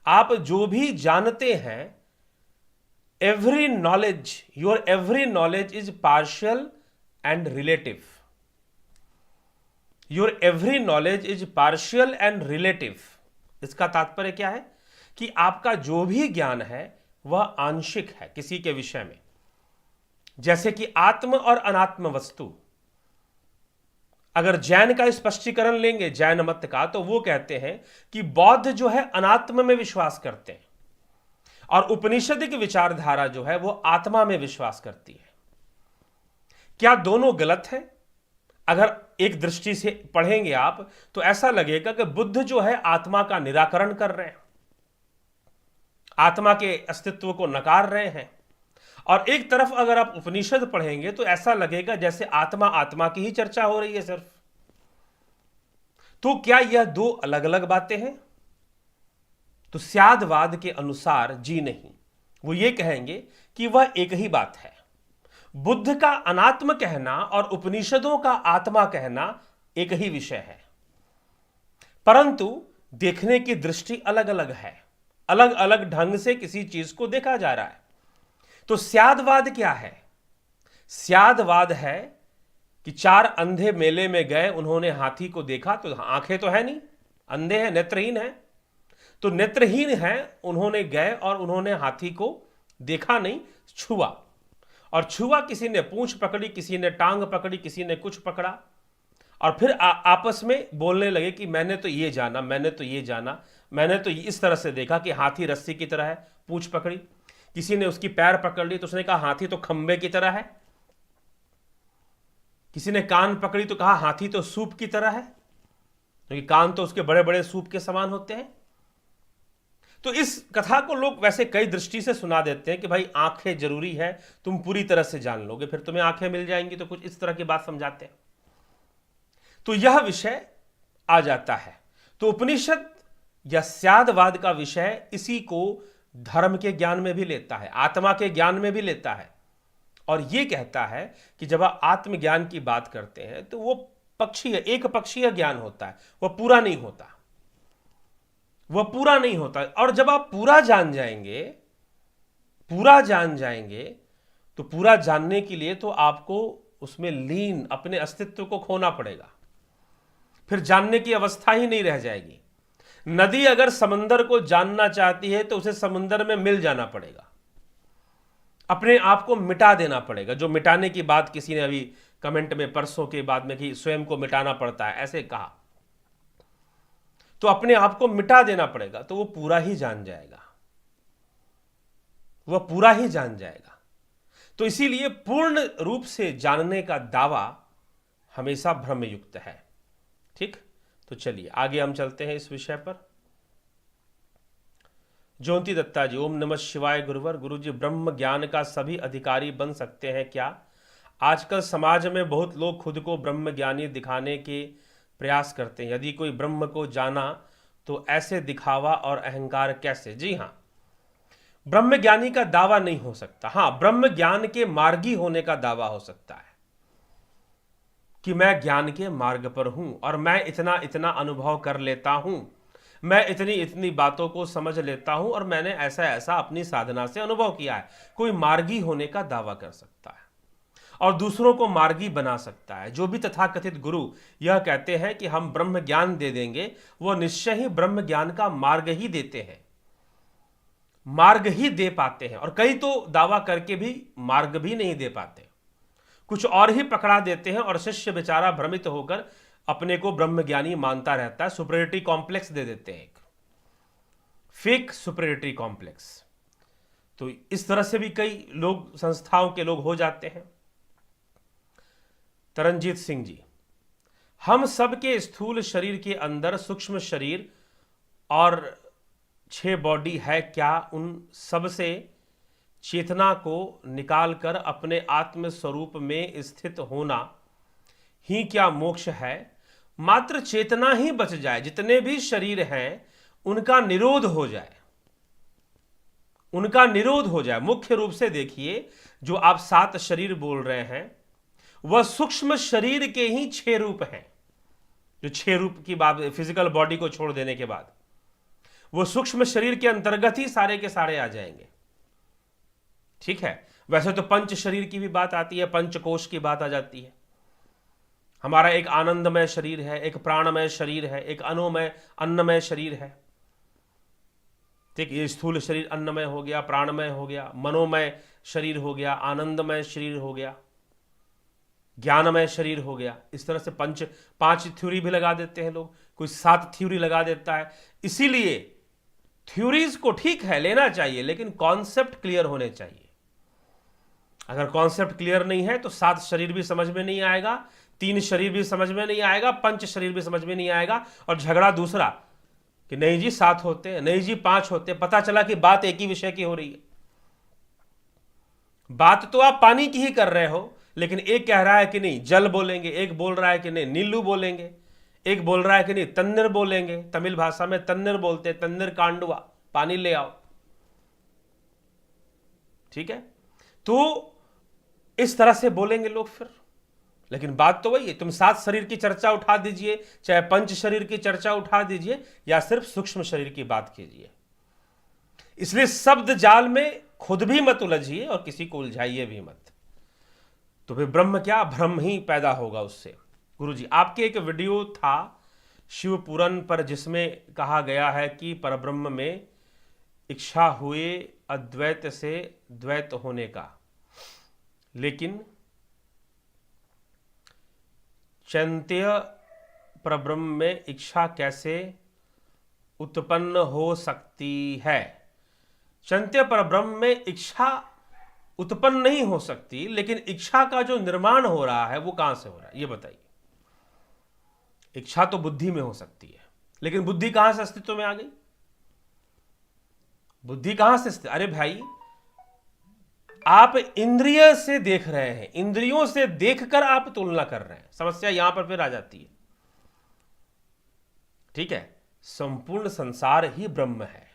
आप जो भी जानते हैं, every knowledge, your every knowledge is partial and relative. Your every knowledge is partial and relative. इसका तात्पर्य क्या है कि आपका जो भी ज्ञान है वह आंशिक है किसी के विषय में। जैसे कि आत्म और अनात्म वस्तु, अगर जैन का स्पष्टीकरण लेंगे, जैन मत का, तो वो कहते हैं कि बौद्ध जो है अनात्म में विश्वास करते हैं और उपनिषदिक विचारधारा जो है वो आत्मा में विश्वास करती है। क्या दोनों गलत है? अगर एक दृष्टि से पढ़ेंगे आप तो ऐसा लगेगा कि बुद्ध जो है आत्मा का निराकरण कर रहे हैं, आत्मा के अस्तित्व को नकार रहे हैं। और एक तरफ अगर आप उपनिषद पढ़ेंगे तो ऐसा लगेगा जैसे आत्मा आत्मा की ही चर्चा हो रही है सिर्फ। तो क्या यह दो अलग अलग बातें हैं? तो स्यादवाद के अनुसार जी नहीं, वो ये कहेंगे कि वह एक ही बात है। बुद्ध का अनात्म कहना और उपनिषदों का आत्मा कहना एक ही विषय है, परंतु देखने की दृष्टि अलग अलग है, अलग अलग ढंग से किसी चीज को देखा जा रहा है। तो स्यादवाद क्या है? स्यादवाद है कि चार अंधे मेले में गए, उन्होंने हाथी को देखा, तो आंखें तो है नहीं, अंधे हैं, नेत्रहीन है, तो नेत्रहीन है, उन्होंने गए और उन्होंने हाथी को देखा नहीं, छुआ, और छुआ, किसी ने पूंछ पकड़ी, किसी ने टांग पकड़ी, किसी ने कुछ पकड़ा, और फिर आपस में बोलने लगे कि मैंने तो ये जाना, मैंने तो ये जाना, मैंने तो इस तरह से देखा कि हाथी रस्सी की तरह है, पूंछ पकड़ी, किसी ने उसकी पैर पकड़ ली तो उसने कहा हाथी तो खंबे की तरह है, किसी ने कान पकड़ी तो कहा हाथी तो सूप की तरह है, क्योंकि कान तो उसके बड़े बड़े सूप के समान होते हैं। तो इस कथा को लोग वैसे कई दृष्टि से सुना देते हैं कि भाई आंखें जरूरी है, तुम पूरी तरह से जान लोगे फिर तुम्हें आंखें मिल जाएंगी, तो कुछ इस तरह की बात समझाते हैं। तो यह विषय आ जाता है। तो उपनिषद या स्यादवाद का विषय इसी को धर्म के ज्ञान में भी लेता है, आत्मा के ज्ञान में भी लेता है, और यह कहता है कि जब आप आत्मज्ञान की बात करते हैं तो वो पक्षीय, एक पक्षीय ज्ञान होता है, वह पूरा नहीं होता, वह पूरा नहीं होता। और जब आप पूरा जान जाएंगे, पूरा जान जाएंगे, तो पूरा जानने के लिए तो आपको उसमें लीन, अपने अस्तित्व को खोना पड़ेगा, फिर जानने की अवस्था ही नहीं रह जाएगी। नदी अगर समंदर को जानना चाहती है तो उसे समंदर में मिल जाना पड़ेगा, अपने आप को मिटा देना पड़ेगा। जो मिटाने की बात किसी ने अभी कमेंट में परसों के बाद में कि स्वयं को मिटाना पड़ता है, ऐसे कहा, तो अपने आप को मिटा देना पड़ेगा, तो वो पूरा ही जान जाएगा, वह पूरा ही जान जाएगा। तो इसीलिए पूर्ण रूप से जानने का दावा हमेशा भ्रमयुक्त है। ठीक, तो चलिए आगे हम चलते हैं इस विषय पर। ज्योति दत्ता जी, ओम नमः शिवाय गुरुवर। गुरु जी, ब्रह्म ज्ञान का सभी अधिकारी बन सकते हैं क्या? आजकल समाज में बहुत लोग खुद को ब्रह्म ज्ञानी दिखाने के प्रयास करते हैं, यदि कोई ब्रह्म को जाना तो ऐसे दिखावा और अहंकार कैसे? जी हाँ, ब्रह्म ज्ञानी का दावा नहीं हो सकता। हाँ, ब्रह्म ज्ञान के मार्गी होने का दावा हो सकता है कि मैं ज्ञान के मार्ग पर हूं और मैं इतना इतना अनुभव कर लेता हूं, मैं इतनी इतनी बातों को समझ लेता हूं और मैंने ऐसा ऐसा अपनी साधना से अनुभव किया है। कोई मार्गी होने का दावा कर सकता है और दूसरों को मार्गी बना सकता है। जो भी तथाकथित गुरु यह कहते हैं कि हम ब्रह्म ज्ञान दे देंगे, वह निश्चय ही ब्रह्म ज्ञान का मार्ग ही देते हैं, मार्ग ही दे पाते हैं। और कई तो दावा करके भी मार्ग भी नहीं दे पाते, कुछ और ही पकड़ा देते हैं और शिष्य बेचारा भ्रमित होकर अपने को ब्रह्मज्ञानी मानता रहता है। सुपरियरिटी कॉम्प्लेक्स दे देते हैं, एक फेक सुपरियरिटी कॉम्प्लेक्स। तो इस तरह से भी कई लोग, संस्थाओं के लोग हो जाते हैं। तरनजीत सिंह जी, हम सबके स्थूल शरीर के अंदर सूक्ष्म शरीर और 6 बॉडी है, क्या उन सब से चेतना को निकालकर अपने आत्म स्वरूप में स्थित होना ही क्या मोक्ष है? मात्र चेतना ही बच जाए, जितने भी शरीर हैं उनका निरोध हो जाए, उनका निरोध हो जाए। मुख्य रूप से देखिए, जो आप 7 शरीर बोल रहे हैं वह सूक्ष्म शरीर के ही 6 रूप हैं। जो 6 रूप की बात, फिजिकल बॉडी को छोड़ देने के बाद वो सूक्ष्म शरीर के अंतर्गत ही सारे के सारे आ जाएंगे। ठीक है, वैसे तो पंच शरीर की भी बात आती है, पंचकोश की बात आ जाती है। हमारा एक आनंदमय शरीर है, एक प्राणमय शरीर है, एक अनोमय अन्नमय शरीर है। ठीक, ये स्थूल शरीर अन्नमय हो गया, प्राणमय हो गया, मनोमय शरीर हो गया, आनंदमय शरीर हो गया, ज्ञानमय शरीर हो गया। इस तरह से 5 थ्योरी भी लगा देते हैं लोग, कोई 7 थ्योरी लगा देता है। इसीलिए थ्योरीज को ठीक है लेना चाहिए, लेकिन कॉन्सेप्ट क्लियर होने चाहिए। अगर कॉन्सेप्ट क्लियर नहीं है तो 7 शरीर भी समझ में नहीं आएगा, 3 शरीर भी समझ में नहीं आएगा, पंच शरीर भी समझ में नहीं आएगा, और झगड़ा दूसरा कि नहीं जी 7 होते हैं, नहीं जी 5 होते हैं। पता चला कि बात एक ही विषय की हो रही है। बात तो आप पानी की ही कर रहे हो, लेकिन एक कह रहा है कि नहीं जल बोलेंगे, एक बोल रहा है कि नहीं नीलू बोलेंगे, एक बोल रहा है कि नहीं तन्निर बोलेंगे। तमिल भाषा में तन्निर बोलते, तन्निर कांडुआ, पानी ले आओ। ठीक है, तो इस तरह से बोलेंगे लोग फिर, लेकिन बात तो वही है, तुम 7 शरीर की चर्चा उठा दीजिए, चाहे पंच शरीर की चर्चा उठा दीजिए, या सिर्फ सूक्ष्म शरीर की बात कीजिए। इसलिए शब्द जाल में खुद भी मत उलझिए और किसी को उलझाइए भी मत। तो फिर ब्रह्म क्या, भ्रम ही पैदा होगा उससे। गुरुजी, आपके एक वीडियो था शिव पुराण पर जिसमें कहा गया है कि परब्रह्म में इच्छा हुए अद्वैत से द्वैत होने का, लेकिन चैंत्य परब्रह्म में इच्छा कैसे उत्पन्न हो सकती है? चैंत्य परब्रह्म में इच्छा उत्पन्न नहीं हो सकती, लेकिन इच्छा का जो निर्माण हो रहा है वो कहां से हो रहा है, ये बताइए। इच्छा तो बुद्धि में हो सकती है, लेकिन बुद्धि कहां से अस्तित्व में आ गई? बुद्धि कहां से अस्तित्व? अरे भाई, आप इंद्रिय से देख रहे हैं, इंद्रियों से देखकर आप तुलना कर रहे हैं, समस्या यहां पर फिर आ जाती है। ठीक है, संपूर्ण संसार ही ब्रह्म है,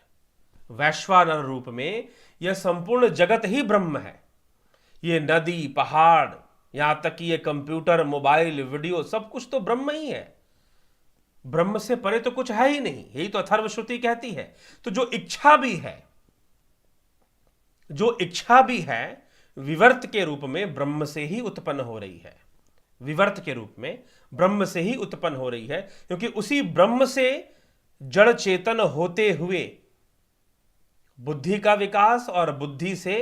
वैश्वानर रूप में यह संपूर्ण जगत ही ब्रह्म है। ये नदी, पहाड़, यहां तक कि ये कंप्यूटर, मोबाइल, वीडियो, सब कुछ तो ब्रह्म ही है। ब्रह्म से परे तो कुछ है ही नहीं, यही तो अथर्वश्रुति कहती है। तो जो इच्छा भी है, जो इच्छा भी है, विवर्त के रूप में ब्रह्म से ही उत्पन्न हो रही है। विवर्त के रूप में ब्रह्म से ही उत्पन्न हो रही है, क्योंकि उसी ब्रह्म से जड़ चेतन होते हुए बुद्धि का विकास और बुद्धि से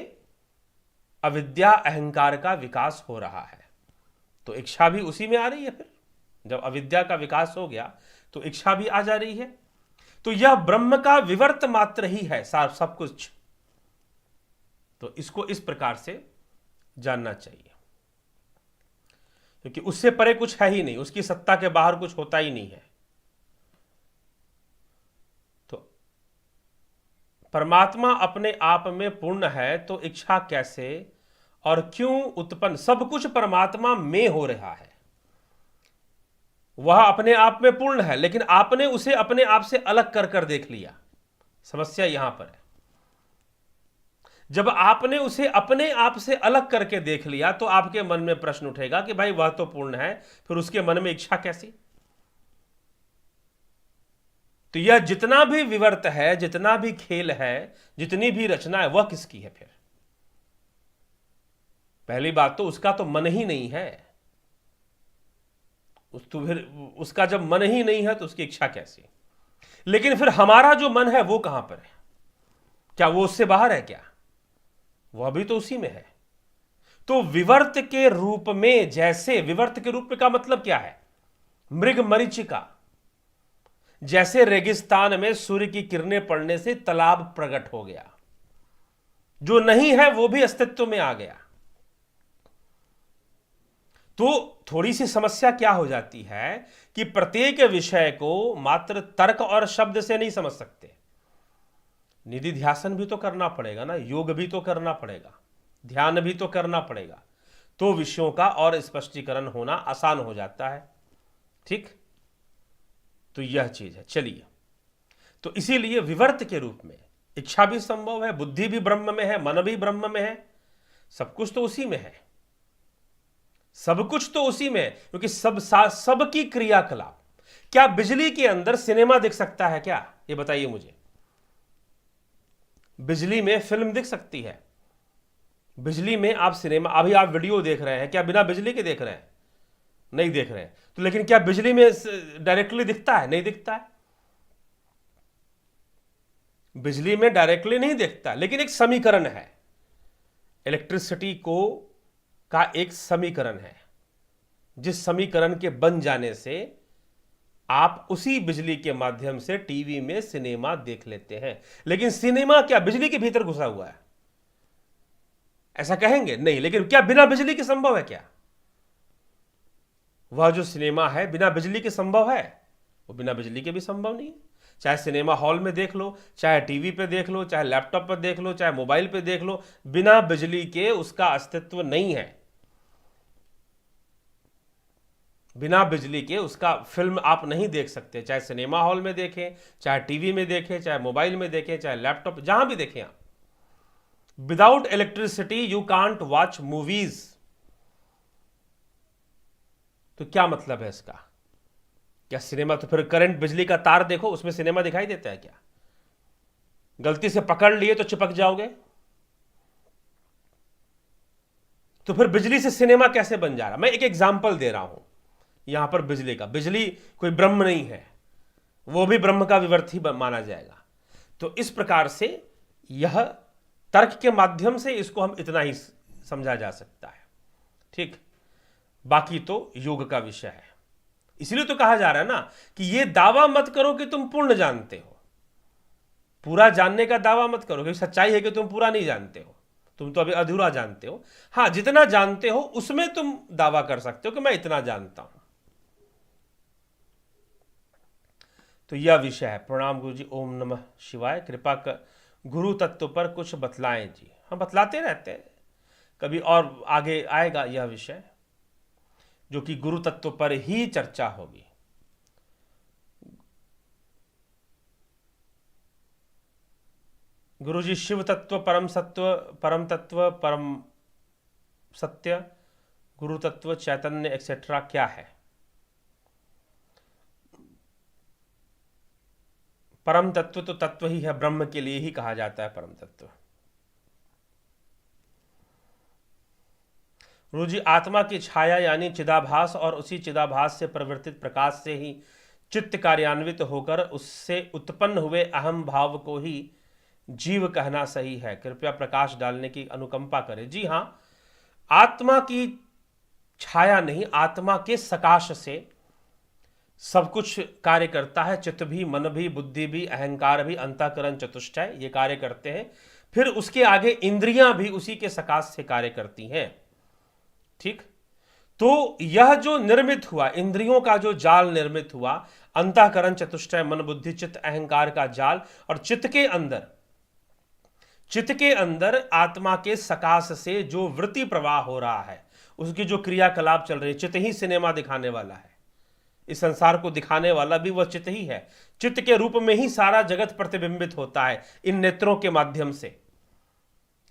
अविद्या अहंकार का विकास हो रहा है। तो इच्छा भी उसी में आ रही है। फिर जब अविद्या का विकास हो गया तो इच्छा भी आ जा रही है। तो यह ब्रह्म का विवर्त मात्र ही है सब कुछ। तो इसको इस प्रकार से जानना चाहिए, क्योंकि उससे परे कुछ है ही नहीं, उसकी सत्ता के बाहर कुछ होता ही नहीं है। तो परमात्मा अपने आप में पूर्ण है, तो इच्छा कैसे और क्यों उत्पन्न? सब कुछ परमात्मा में हो रहा है, वह अपने आप में पूर्ण है, लेकिन आपने उसे अपने आप से अलग कर कर देख लिया। समस्या यहां पर है। जब आपने उसे अपने आप से अलग करके देख लिया तो आपके मन में प्रश्न उठेगा कि भाई वह तो पूर्ण है, फिर उसके मन में इच्छा कैसी? तो यह जितना भी विवर्त है, जितना भी खेल है, जितनी भी रचना है, वह किसकी है? फिर पहली बात तो उसका तो मन ही नहीं है। तो फिर उसका जब मन ही नहीं है तो उसकी इच्छा कैसी? लेकिन फिर हमारा जो मन है वो कहां पर है? क्या वो उससे बाहर है क्या? वह भी तो उसी में है। तो विवर्त के रूप में, जैसे विवर्त के रूप में का मतलब क्या है? मृग मरीचिका, जैसे रेगिस्तान में सूर्य की किरणें पड़ने से तालाब प्रकट हो गया, जो नहीं है वो भी अस्तित्व में आ गया। तो थोड़ी सी समस्या क्या हो जाती है कि प्रत्येक विषय को मात्र तर्क और शब्द से नहीं समझ सकते। निधि ध्यासन भी तो करना पड़ेगा ना, योग भी तो करना पड़ेगा, ध्यान भी तो करना पड़ेगा, तो विषयों का और स्पष्टीकरण होना आसान हो जाता है। ठीक, तो यह चीज है। चलिए, तो इसीलिए विवर्त के रूप में इच्छा भी संभव है, बुद्धि भी ब्रह्म में है, मन भी ब्रह्म में है, सब कुछ तो उसी में है, सब कुछ तो उसी में है, क्योंकि सब की क्रियाकलाप। क्या बिजली के अंदर सिनेमा दिख सकता है क्या? ये बताइए मुझे। बिजली में फिल्म दिख सकती है, बिजली में आप सिनेमा, अभी आप वीडियो देख रहे हैं, क्या बिना बिजली के देख रहे हैं? नहीं देख रहे हैं। तो लेकिन क्या बिजली में डायरेक्टली दिखता है? नहीं दिखता है। बिजली में डायरेक्टली नहीं दिखता, लेकिन एक समीकरण है, इलेक्ट्रिसिटी को का एक समीकरण है, जिस समीकरण के बन जाने से आप उसी बिजली के माध्यम से टीवी में सिनेमा देख लेते हैं। लेकिन सिनेमा क्या बिजली के भीतर घुसा हुआ है? ऐसा कहेंगे नहीं। लेकिन क्या बिना बिजली के संभव है क्या? वह जो सिनेमा है बिना बिजली के संभव है? वो बिना बिजली के भी संभव नहीं है। चाहे सिनेमा हॉल में देख लो, चाहे टीवी पे देख लो, चाहे लैपटॉप पर देख लो, चाहे मोबाइल पे देख लो, बिना बिजली के उसका अस्तित्व नहीं है। बिना बिजली के उसका फिल्म आप नहीं देख सकते, चाहे सिनेमा हॉल में देखें, चाहे टीवी में देखें, चाहे मोबाइल में देखें, चाहे लैपटॉप, जहां भी देखें आप। Without electricity you can't watch movies. तो क्या मतलब है इसका? क्या सिनेमा, तो फिर करंट बिजली का तार देखो, उसमें सिनेमा दिखाई देता है क्या? गलती से पकड़ लिए तो चिपक जाओगे। तो फिर बिजली से सिनेमा कैसे बन जा रहा? मैं एक एग्जाम्पल दे रहा हूं यहां पर बिजली का। बिजली कोई ब्रह्म नहीं है, वो भी ब्रह्म का विवर्ती माना जाएगा। तो इस प्रकार से यह तर्क के माध्यम से इसको हम इतना ही समझा जा सकता है, ठीक। बाकी तो योग का विषय है। इसलिए तो कहा जा रहा है ना कि ये दावा मत करो कि तुम पूर्ण जानते हो, पूरा जानने का दावा मत करो, क्योंकि सच्चाई है कि तुम पूरा नहीं जानते हो, तुम तो अभी अधूरा जानते हो। हां, जितना जानते हो उसमें तुम दावा कर सकते हो कि मैं इतना जानता हूं। तो यह विषय है। प्रणाम गुरु जी, ओम नमः शिवाय। कृपा कर गुरु तत्व पर कुछ बतलाएं जी। हम बतलाते रहते हैं, कभी और आगे आएगा यह विषय जो कि गुरु तत्व पर ही चर्चा होगी। गुरु जी, शिव तत्व, परम सत्व, परम तत्व, परम सत्य, गुरु तत्व, चैतन्य एक्सेट्रा क्या है? परम तत्व तो तत्व ही है, ब्रह्म के लिए ही कहा जाता है परम तत्व। गुरु जी, आत्मा की छाया यानी चिदाभास और उसी चिदाभास से परिवर्तित प्रकाश से ही चित्त कार्यान्वित होकर उससे उत्पन्न हुए अहम भाव को ही जीव कहना सही है? कृपया प्रकाश डालने की अनुकंपा करें। जी हाँ, आत्मा की छाया नहीं, आत्मा के सकाश से सब कुछ कार्य करता है। चित्त भी, मन भी, बुद्धि भी, अहंकार भी, अंतःकरण, चतुष्टय, ये कार्य करते हैं। फिर उसके आगे इंद्रियां भी उसी के सकाश से कार्य करती हैं, ठीक। तो यह जो निर्मित हुआ, इंद्रियों का जो जाल निर्मित हुआ, अंतःकरण, चतुष्टय, मन, बुद्धि, चित्त, अहंकार का जाल, और चित्त के अंदर आत्मा के सकाश से जो वृत्ति प्रवाह हो रहा है, उसकी जो क्रियाकलाप चल रही है, चित्त ही सिनेमा दिखाने वाला है। इस संसार को दिखाने वाला भी वह चित्त ही है। चित्त के रूप में ही सारा जगत प्रतिबिंबित होता है। इन नेत्रों के माध्यम से,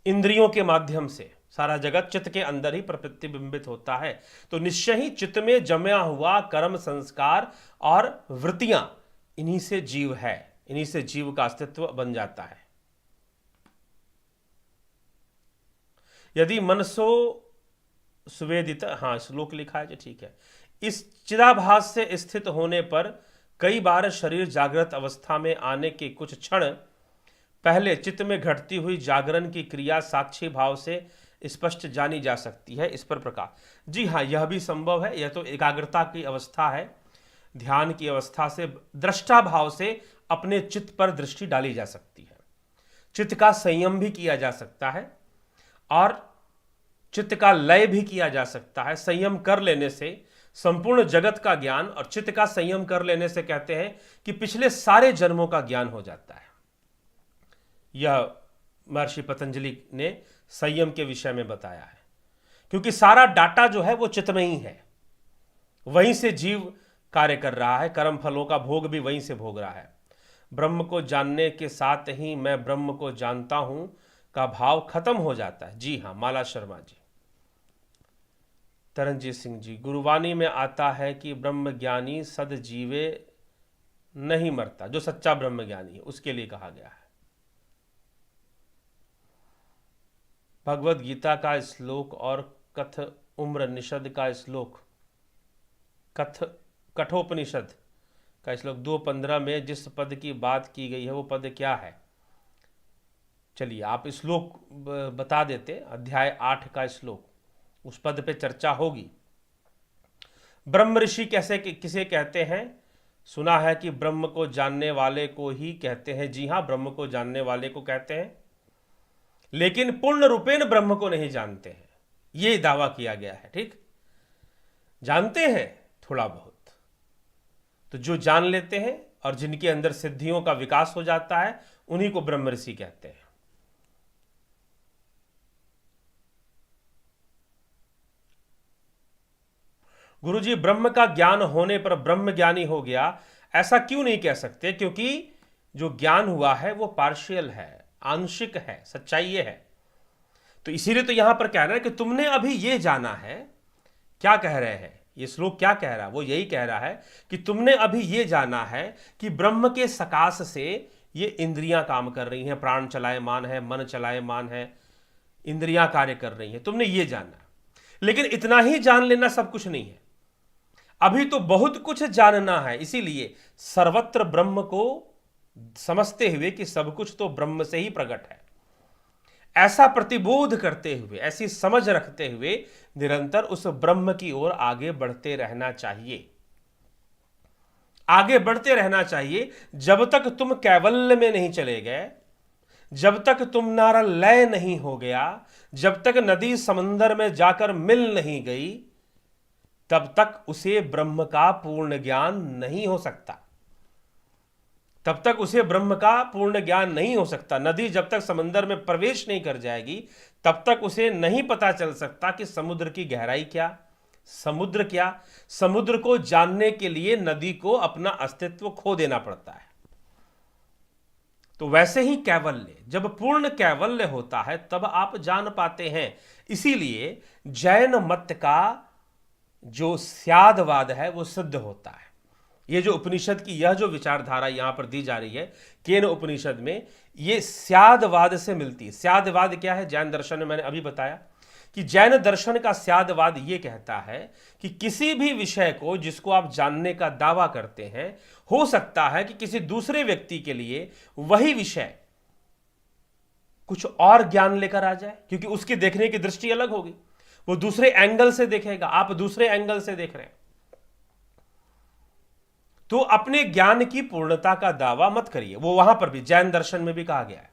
इंद्रियों के माध्यम से सारा जगत चित्त के अंदर ही प्रतिबिंबित होता है। तो निश्चय ही चित्त में जमा हुआ कर्म, संस्कार और वृत्तियां, इन्हीं से जीव है, इन्हीं से जीव का अस्तित्व बन जाता है। यदि मनसो सुवेदित, हाँ श्लोक लिखा है जी, ठीक है। इस चिदाभास से स्थित होने पर कई बार शरीर जागृत अवस्था में आने के कुछ क्षण पहले चित्त में घटती हुई जागरण की क्रिया साक्षी भाव से स्पष्ट जानी जा सकती है। इस पर प्रकाश। जी हाँ, यह भी संभव है। यह तो एकाग्रता की अवस्था है, ध्यान की अवस्था से दृष्टा भाव से अपने चित्त पर दृष्टि डाली जा सकती है। चित्त का संयम भी किया जा सकता है और चित्त का लय भी किया जा सकता है। संयम कर लेने से संपूर्ण जगत का ज्ञान, और चित्त का संयम कर लेने से कहते हैं कि पिछले सारे जन्मों का ज्ञान हो जाता है। यह महर्षि पतंजलि ने संयम के विषय में बताया है, क्योंकि सारा डाटा जो है वो चित्त में ही है, वहीं से जीव कार्य कर रहा है, कर्म फलों का भोग भी वहीं से भोग रहा है। ब्रह्म को जानने के साथ ही मैं ब्रह्म को जानता हूं का भाव खत्म हो जाता है। जी हाँ, माला शर्मा जी। तरनजीत सिंह जी, गुरुवाणी में आता है कि ब्रह्म ज्ञानी सद जीवे नहीं मरता, जो सच्चा ब्रह्म ज्ञानी है उसके लिए कहा गया है। भगवत गीता का श्लोक और कथ उम्र निषद का श्लोक, कठोपनिषद का श्लोक 2:15 में जिस पद की बात की गई है वो पद क्या है? चलिए आप श्लोक बता देते। अध्याय 8 का श्लोक, उस पद पे चर्चा होगी। ब्रह्म ऋषि कैसे किसे कहते हैं? सुना है कि ब्रह्म को जानने वाले को ही कहते हैं। जी हाँ, ब्रह्म को जानने वाले को कहते हैं, लेकिन पूर्ण रूपेण ब्रह्म को नहीं जानते हैं, ये दावा किया गया है, ठीक। जानते हैं थोड़ा बहुत, तो जो जान लेते हैं और जिनके अंदर सिद्धियों का विकास हो जाता है उन्हीं को ब्रह्म ऋषि कहते हैं। गुरुजी, ब्रह्म का ज्ञान होने पर ब्रह्म ज्ञानी हो गया, ऐसा क्यों नहीं कह सकते? क्योंकि जो ज्ञान हुआ है वो पार्शियल है, आंशिक है, सच्चाई ये है। तो इसीलिए तो यहां पर कह रहे हैं कि तुमने अभी ये जाना है। क्या कह रहे हैं ये श्लोक क्या कह रहा है? वो यही कह रहा है कि तुमने अभी ये जाना है कि ब्रह्म के सकाश से ये इंद्रियां काम कर रही हैं, प्राण चलायमान है, मन चलायमान है, इंद्रियां कार्य कर रही हैं, तुमने ये जाना है। लेकिन इतना ही जान लेना सब कुछ नहीं है, अभी तो बहुत कुछ जानना है। इसीलिए सर्वत्र ब्रह्म को समझते हुए कि सब कुछ तो ब्रह्म से ही प्रकट है, ऐसा प्रतिबोध करते हुए, ऐसी समझ रखते हुए निरंतर उस ब्रह्म की ओर आगे बढ़ते रहना चाहिए। आगे बढ़ते रहना चाहिए जब तक तुम कैवल्य में नहीं चले गए, जब तक तुम्हारा लय नहीं हो गया, जब तक नदी समंदर में जाकर मिल नहीं गई, तब तक उसे ब्रह्म का पूर्ण ज्ञान नहीं हो सकता। तब तक उसे ब्रह्म का पूर्ण ज्ञान नहीं हो सकता। नदी जब तक समंदर में प्रवेश नहीं कर जाएगी, तब तक उसे नहीं पता चल सकता कि समुद्र की गहराई क्या, समुद्र क्या। समुद्र को जानने के लिए नदी को अपना अस्तित्व खो देना पड़ता है। तो वैसे ही कैवल्य, जब पूर्ण कैवल्य होता है तब आप जान पाते हैं। इसीलिए जैन मत का जो स्यादवाद है वो सिद्ध होता है। ये जो उपनिषद की यह जो विचारधारा यहां पर दी जा रही है केन उपनिषद में, ये स्यादवाद से मिलती है। स्यादवाद क्या है? जैन दर्शन में मैंने अभी बताया कि जैन दर्शन का स्यादवाद ये कहता है कि किसी भी विषय को जिसको आप जानने का दावा करते हैं, हो सकता है कि किसी दूसरे व्यक्ति के लिए वही विषय कुछ और ज्ञान लेकर आ जाए, क्योंकि उसकी देखने की दृष्टि अलग होगी, वो दूसरे एंगल से देखेगा, आप दूसरे एंगल से देख रहे हैं। तो अपने ज्ञान की पूर्णता का दावा मत करिए। वो वहां पर भी जैन दर्शन में भी कहा गया है,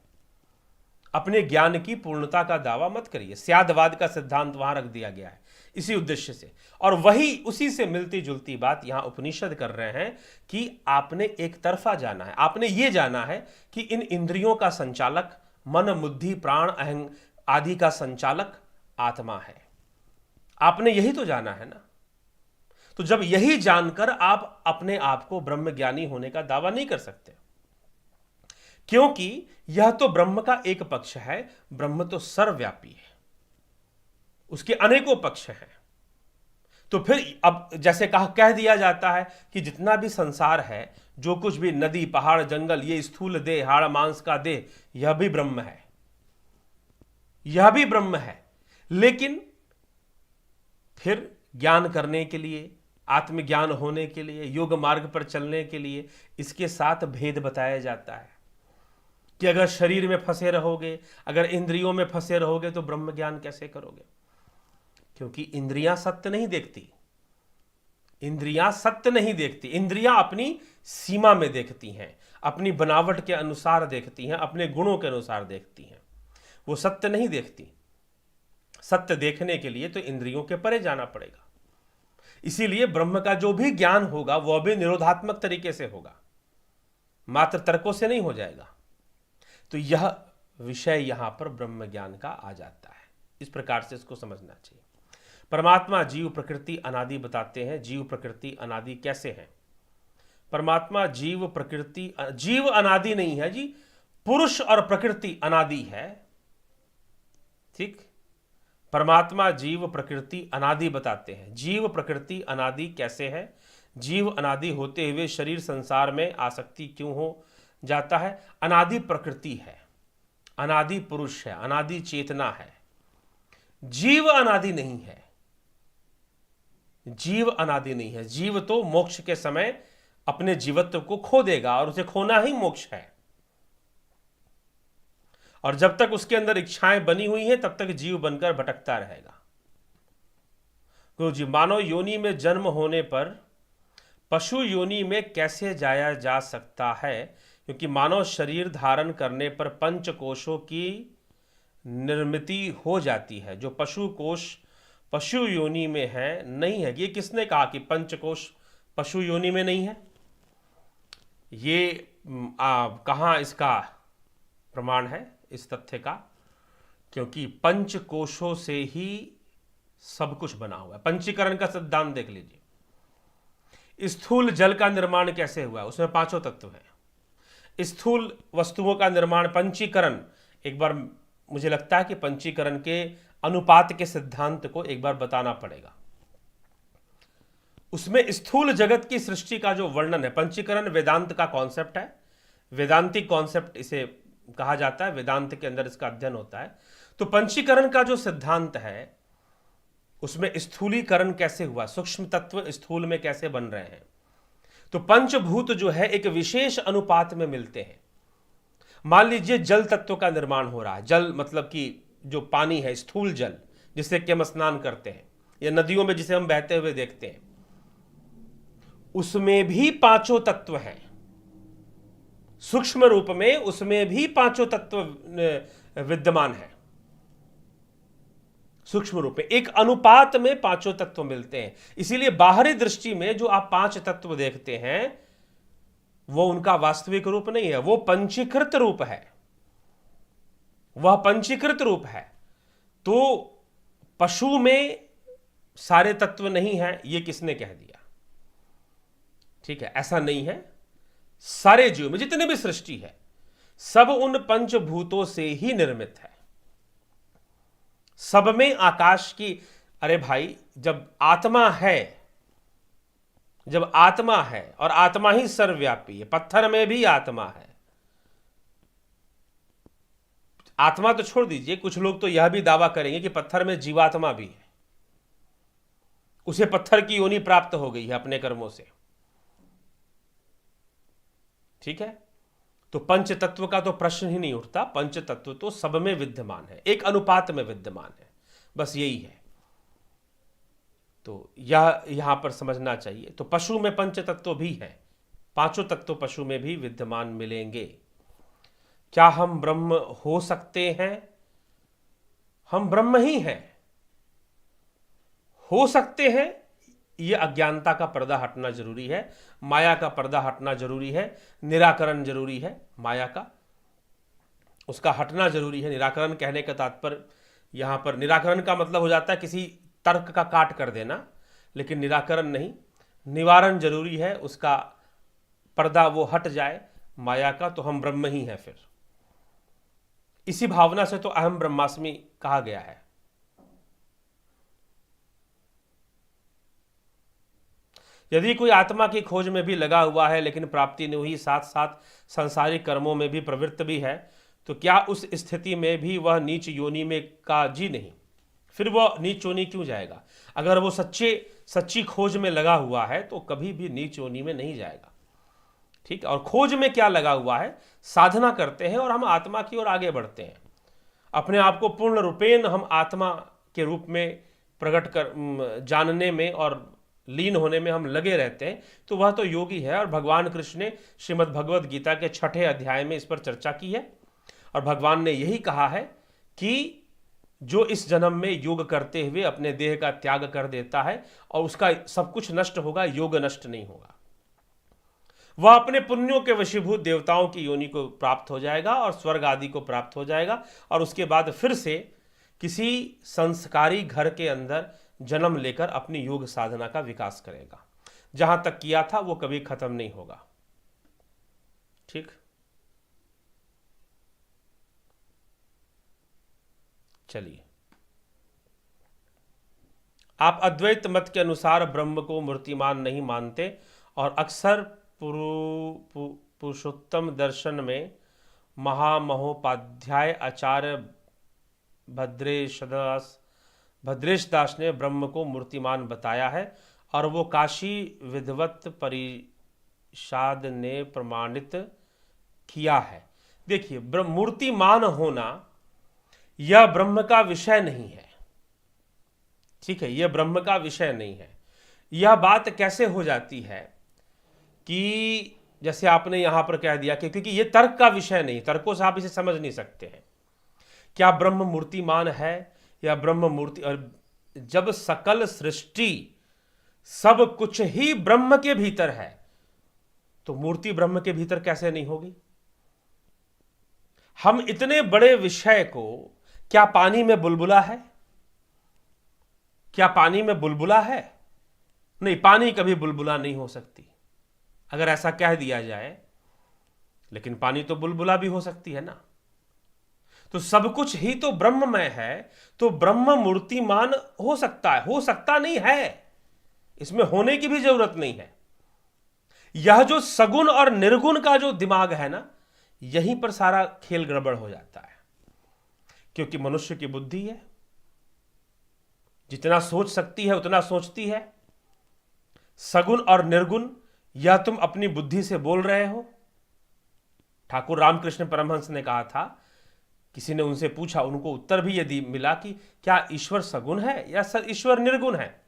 अपने ज्ञान की पूर्णता का दावा मत करिए। स्यादवाद का सिद्धांत वहां रख दिया गया है इसी उद्देश्य से। और वही उसी से मिलती जुलती बात यहां उपनिषद कर रहे हैं कि आपने एक तरफा जाना है। आपने ये जाना है कि इन इंद्रियों का संचालक मन, बुद्धि, प्राण, अहं आदि का संचालक आत्मा है। आपने यही तो जाना है ना। तो जब यही जानकर आप अपने आप को ब्रह्मज्ञानी होने का दावा नहीं कर सकते, क्योंकि यह तो ब्रह्म का एक पक्ष है। ब्रह्म तो सर्वव्यापी है, उसके अनेकों पक्ष हैं। तो फिर अब जैसे कह दिया जाता है कि जितना भी संसार है, जो कुछ भी नदी, पहाड़, जंगल, ये स्थूल देह, हाड़ मांस का देह, यह भी ब्रह्म है, यह भी ब्रह्म है। लेकिन फिर ज्ञान करने के लिए, आत्मज्ञान होने के लिए, योग मार्ग पर चलने के लिए इसके साथ भेद बताया जाता है कि अगर शरीर में फंसे रहोगे, अगर इंद्रियों में फंसे रहोगे तो ब्रह्म ज्ञान कैसे करोगे? क्योंकि इंद्रियां सत्य नहीं देखती, इंद्रियां सत्य नहीं देखती। इंद्रियां अपनी सीमा में देखती हैं, अपनी बनावट के अनुसार देखती हैं, अपने गुणों के अनुसार देखती हैं, वो सत्य नहीं देखती। सत्य देखने के लिए तो इंद्रियों के परे जाना पड़ेगा। इसीलिए ब्रह्म का जो भी ज्ञान होगा वह भी निरोधात्मक तरीके से होगा, मात्र तर्कों से नहीं हो जाएगा। तो यह विषय यहां पर ब्रह्म ज्ञान का आ जाता है। इस प्रकार से इसको समझना चाहिए। परमात्मा जीव प्रकृति अनादि बताते हैं। जीव प्रकृति अनादि कैसे है? परमात्मा जीव प्रकृति, जीव अनादि नहीं है जी, पुरुष और प्रकृति अनादि है। ठीक, परमात्मा जीव प्रकृति अनादि बताते हैं। जीव प्रकृति अनादि कैसे है? जीव अनादि होते हुए शरीर संसार में आसक्ति क्यों हो जाता है? अनादि प्रकृति है, अनादि पुरुष है, अनादि चेतना है। जीव अनादि नहीं है, जीव अनादि नहीं है। जीव तो मोक्ष के समय अपने जीवत्व को खो देगा और उसे खोना ही मोक्ष है। और जब तक उसके अंदर इच्छाएं बनी हुई हैं तब तक जीव बनकर भटकता रहेगा। गुरु जी, मानव योनि में जन्म होने पर पशु योनि में कैसे जाया जा सकता है? क्योंकि मानव शरीर धारण करने पर पंच कोशों की निर्मिति हो जाती है। जो पशु कोश पशु योनि में है, नहीं है। ये किसने कहा कि पंचकोश पशु योनि में नहीं है? ये कहाँ इसका प्रमाण है इस तथ्य का? क्योंकि पंच कोशों से ही सब कुछ बना हुआ है। पंचीकरण का सिद्धांत देख लीजिए। स्थूल जल का निर्माण कैसे हुआ? उसमें पांचों तत्व हैं। स्थूल वस्तुओं का निर्माण, पंचीकरण, एक बार मुझे लगता है कि पंचीकरण के अनुपात के सिद्धांत को एक बार बताना पड़ेगा। उसमें स्थूल जगत की सृष्टि का जो वर्णन है, पंचीकरण वेदांत का कॉन्सेप्ट है, वेदांतिक कॉन्सेप्ट इसे कहा जाता है, वेदांत के अंदर इसका अध्ययन होता है। तो पंचीकरण का जो सिद्धांत है उसमें स्थूलीकरण कैसे हुआ, सूक्ष्म तत्व स्थूल में कैसे बन रहे हैं। तो पंचभूत जो है एक विशेष अनुपात में मिलते हैं। मान लीजिए जल तत्व का निर्माण हो रहा है, जल मतलब कि जो पानी है, स्थूल जल जिससे कि हम स्नान करते हैं या नदियों में जिसे हम बहते हुए देखते हैं, उसमें भी पांचों तत्व हैं। सूक्ष्म रूप में उसमें भी पांचों तत्व विद्यमान है। सूक्ष्म रूप में एक अनुपात में पांचों तत्व मिलते हैं। इसीलिए बाहरी दृष्टि में जो आप पांच तत्व देखते हैं वो उनका वास्तविक रूप नहीं है, वो पंचीकृत रूप है, वह पंचीकृत रूप है। तो पशु में सारे तत्व नहीं है, ये किसने कह दिया? ठीक है, ऐसा नहीं है। सारे जीव में जितने भी सृष्टि है सब उन पंचभूतों से ही निर्मित है। सब में आकाश की, अरे भाई जब आत्मा है, जब आत्मा है और आत्मा ही सर्वव्यापी है, पत्थर में भी आत्मा है। आत्मा तो छोड़ दीजिए, कुछ लोग तो यह भी दावा करेंगे कि पत्थर में जीवात्मा भी है, उसे पत्थर की योनि प्राप्त हो गई है अपने कर्मों से। ठीक है, तो पंच तत्व का तो प्रश्न ही नहीं उठता। पंच तत्व तो सब में विद्यमान है, एक अनुपात में विद्यमान है, बस यही है। तो यह यहां पर समझना चाहिए। तो पशु में पंच तत्व भी है, पांचों तत्व पशु में भी विद्यमान मिलेंगे। क्या हम ब्रह्म हो सकते हैं? हम ब्रह्म ही हैं, हो सकते हैं। यह अज्ञानता का पर्दा हटना जरूरी है, माया का पर्दा हटना जरूरी है, निराकरण जरूरी है माया का, उसका हटना जरूरी है। निराकरण कहने का तात्पर्य यहां पर, निराकरण का मतलब हो जाता है किसी तर्क का काट कर देना, लेकिन निराकरण नहीं, निवारण जरूरी है। उसका पर्दा वो हट जाए माया का, तो हम ब्रह्म ही हैं। फिर इसी भावना से तो अहम ब्रह्मास्मि कहा गया है। यदि कोई आत्मा की खोज में भी लगा हुआ है लेकिन प्राप्ति नहीं हुई, साथ साथ सांसारिक कर्मों में भी प्रवृत्त भी है, तो क्या उस स्थिति में भी वह नीच योनि में का जी नहीं? फिर वह नीच योनि क्यों जाएगा? अगर वो सच्ची खोज में लगा हुआ है तो कभी भी नीच योनि में नहीं जाएगा। ठीक है, और खोज में क्या लगा हुआ है? साधना करते हैं और हम आत्मा की ओर आगे बढ़ते हैं। अपने आप को पूर्ण रूपेण हम आत्मा के रूप में प्रकट कर जानने में और लीन होने में हम लगे रहते हैं, तो वह तो योगी है। और भगवान कृष्ण ने श्रीमद् भगवद गीता के 6ठे अध्याय में इस पर चर्चा की है, और भगवान ने यही कहा है कि जो इस जन्म में योग करते हुए अपने देह का त्याग कर देता है और उसका सब कुछ नष्ट होगा, योग नष्ट नहीं होगा। वह अपने पुण्यों के वशीभूत देवताओं की योनि को प्राप्त हो जाएगा और स्वर्ग आदि को प्राप्त हो जाएगा, और उसके बाद फिर से किसी संस्कारी घर के अंदर जन्म लेकर अपनी योग साधना का विकास करेगा। जहां तक किया था वो कभी खत्म नहीं होगा। ठीक, चलिए, आप अद्वैत मत के अनुसार ब्रह्म को मूर्तिमान नहीं मानते और अक्सर पुरुषोत्तम दर्शन में महामहोपाध्याय आचार्य भद्रेश दास ने ब्रह्म को मूर्तिमान बताया है, और वो काशी विद्वत परिषद ने प्रमाणित किया है। देखिए, मूर्तिमान होना यह ब्रह्म का विषय नहीं है। ठीक है, यह ब्रह्म का विषय नहीं है। यह बात कैसे हो जाती है कि जैसे आपने यहां पर कह दिया कि क्योंकि यह तर्क का विषय नहीं, तर्कों से आप इसे समझ नहीं सकते हैं। क्या ब्रह्म मूर्तिमान है या ब्रह्म मूर्ति? और जब सकल सृष्टि सब कुछ ही ब्रह्म के भीतर है, तो मूर्ति ब्रह्म के भीतर कैसे नहीं होगी? हम इतने बड़े विषय को, क्या पानी में बुलबुला है? क्या पानी में बुलबुला है? नहीं, पानी कभी बुलबुला नहीं हो सकती, अगर ऐसा कह दिया जाए। लेकिन पानी तो बुलबुला भी हो सकती है ना। तो सब कुछ ही तो ब्रह्ममय है, तो ब्रह्म मूर्तिमान हो सकता है, हो सकता नहीं है। इसमें होने की भी जरूरत नहीं है। यह जो सगुण और निर्गुण का जो दिमाग है ना, यहीं पर सारा खेल गड़बड़ हो जाता है। क्योंकि मनुष्य की बुद्धि है, जितना सोच सकती है उतना सोचती है। सगुण और निर्गुण यह तुम अपनी बुद्धि से बोल रहे हो। ठाकुर रामकृष्ण परमहंस ने कहा था, किसी ने उनसे पूछा, उनको उत्तर भी यदि मिला कि क्या ईश्वर सगुण है या ईश्वर निर्गुण है,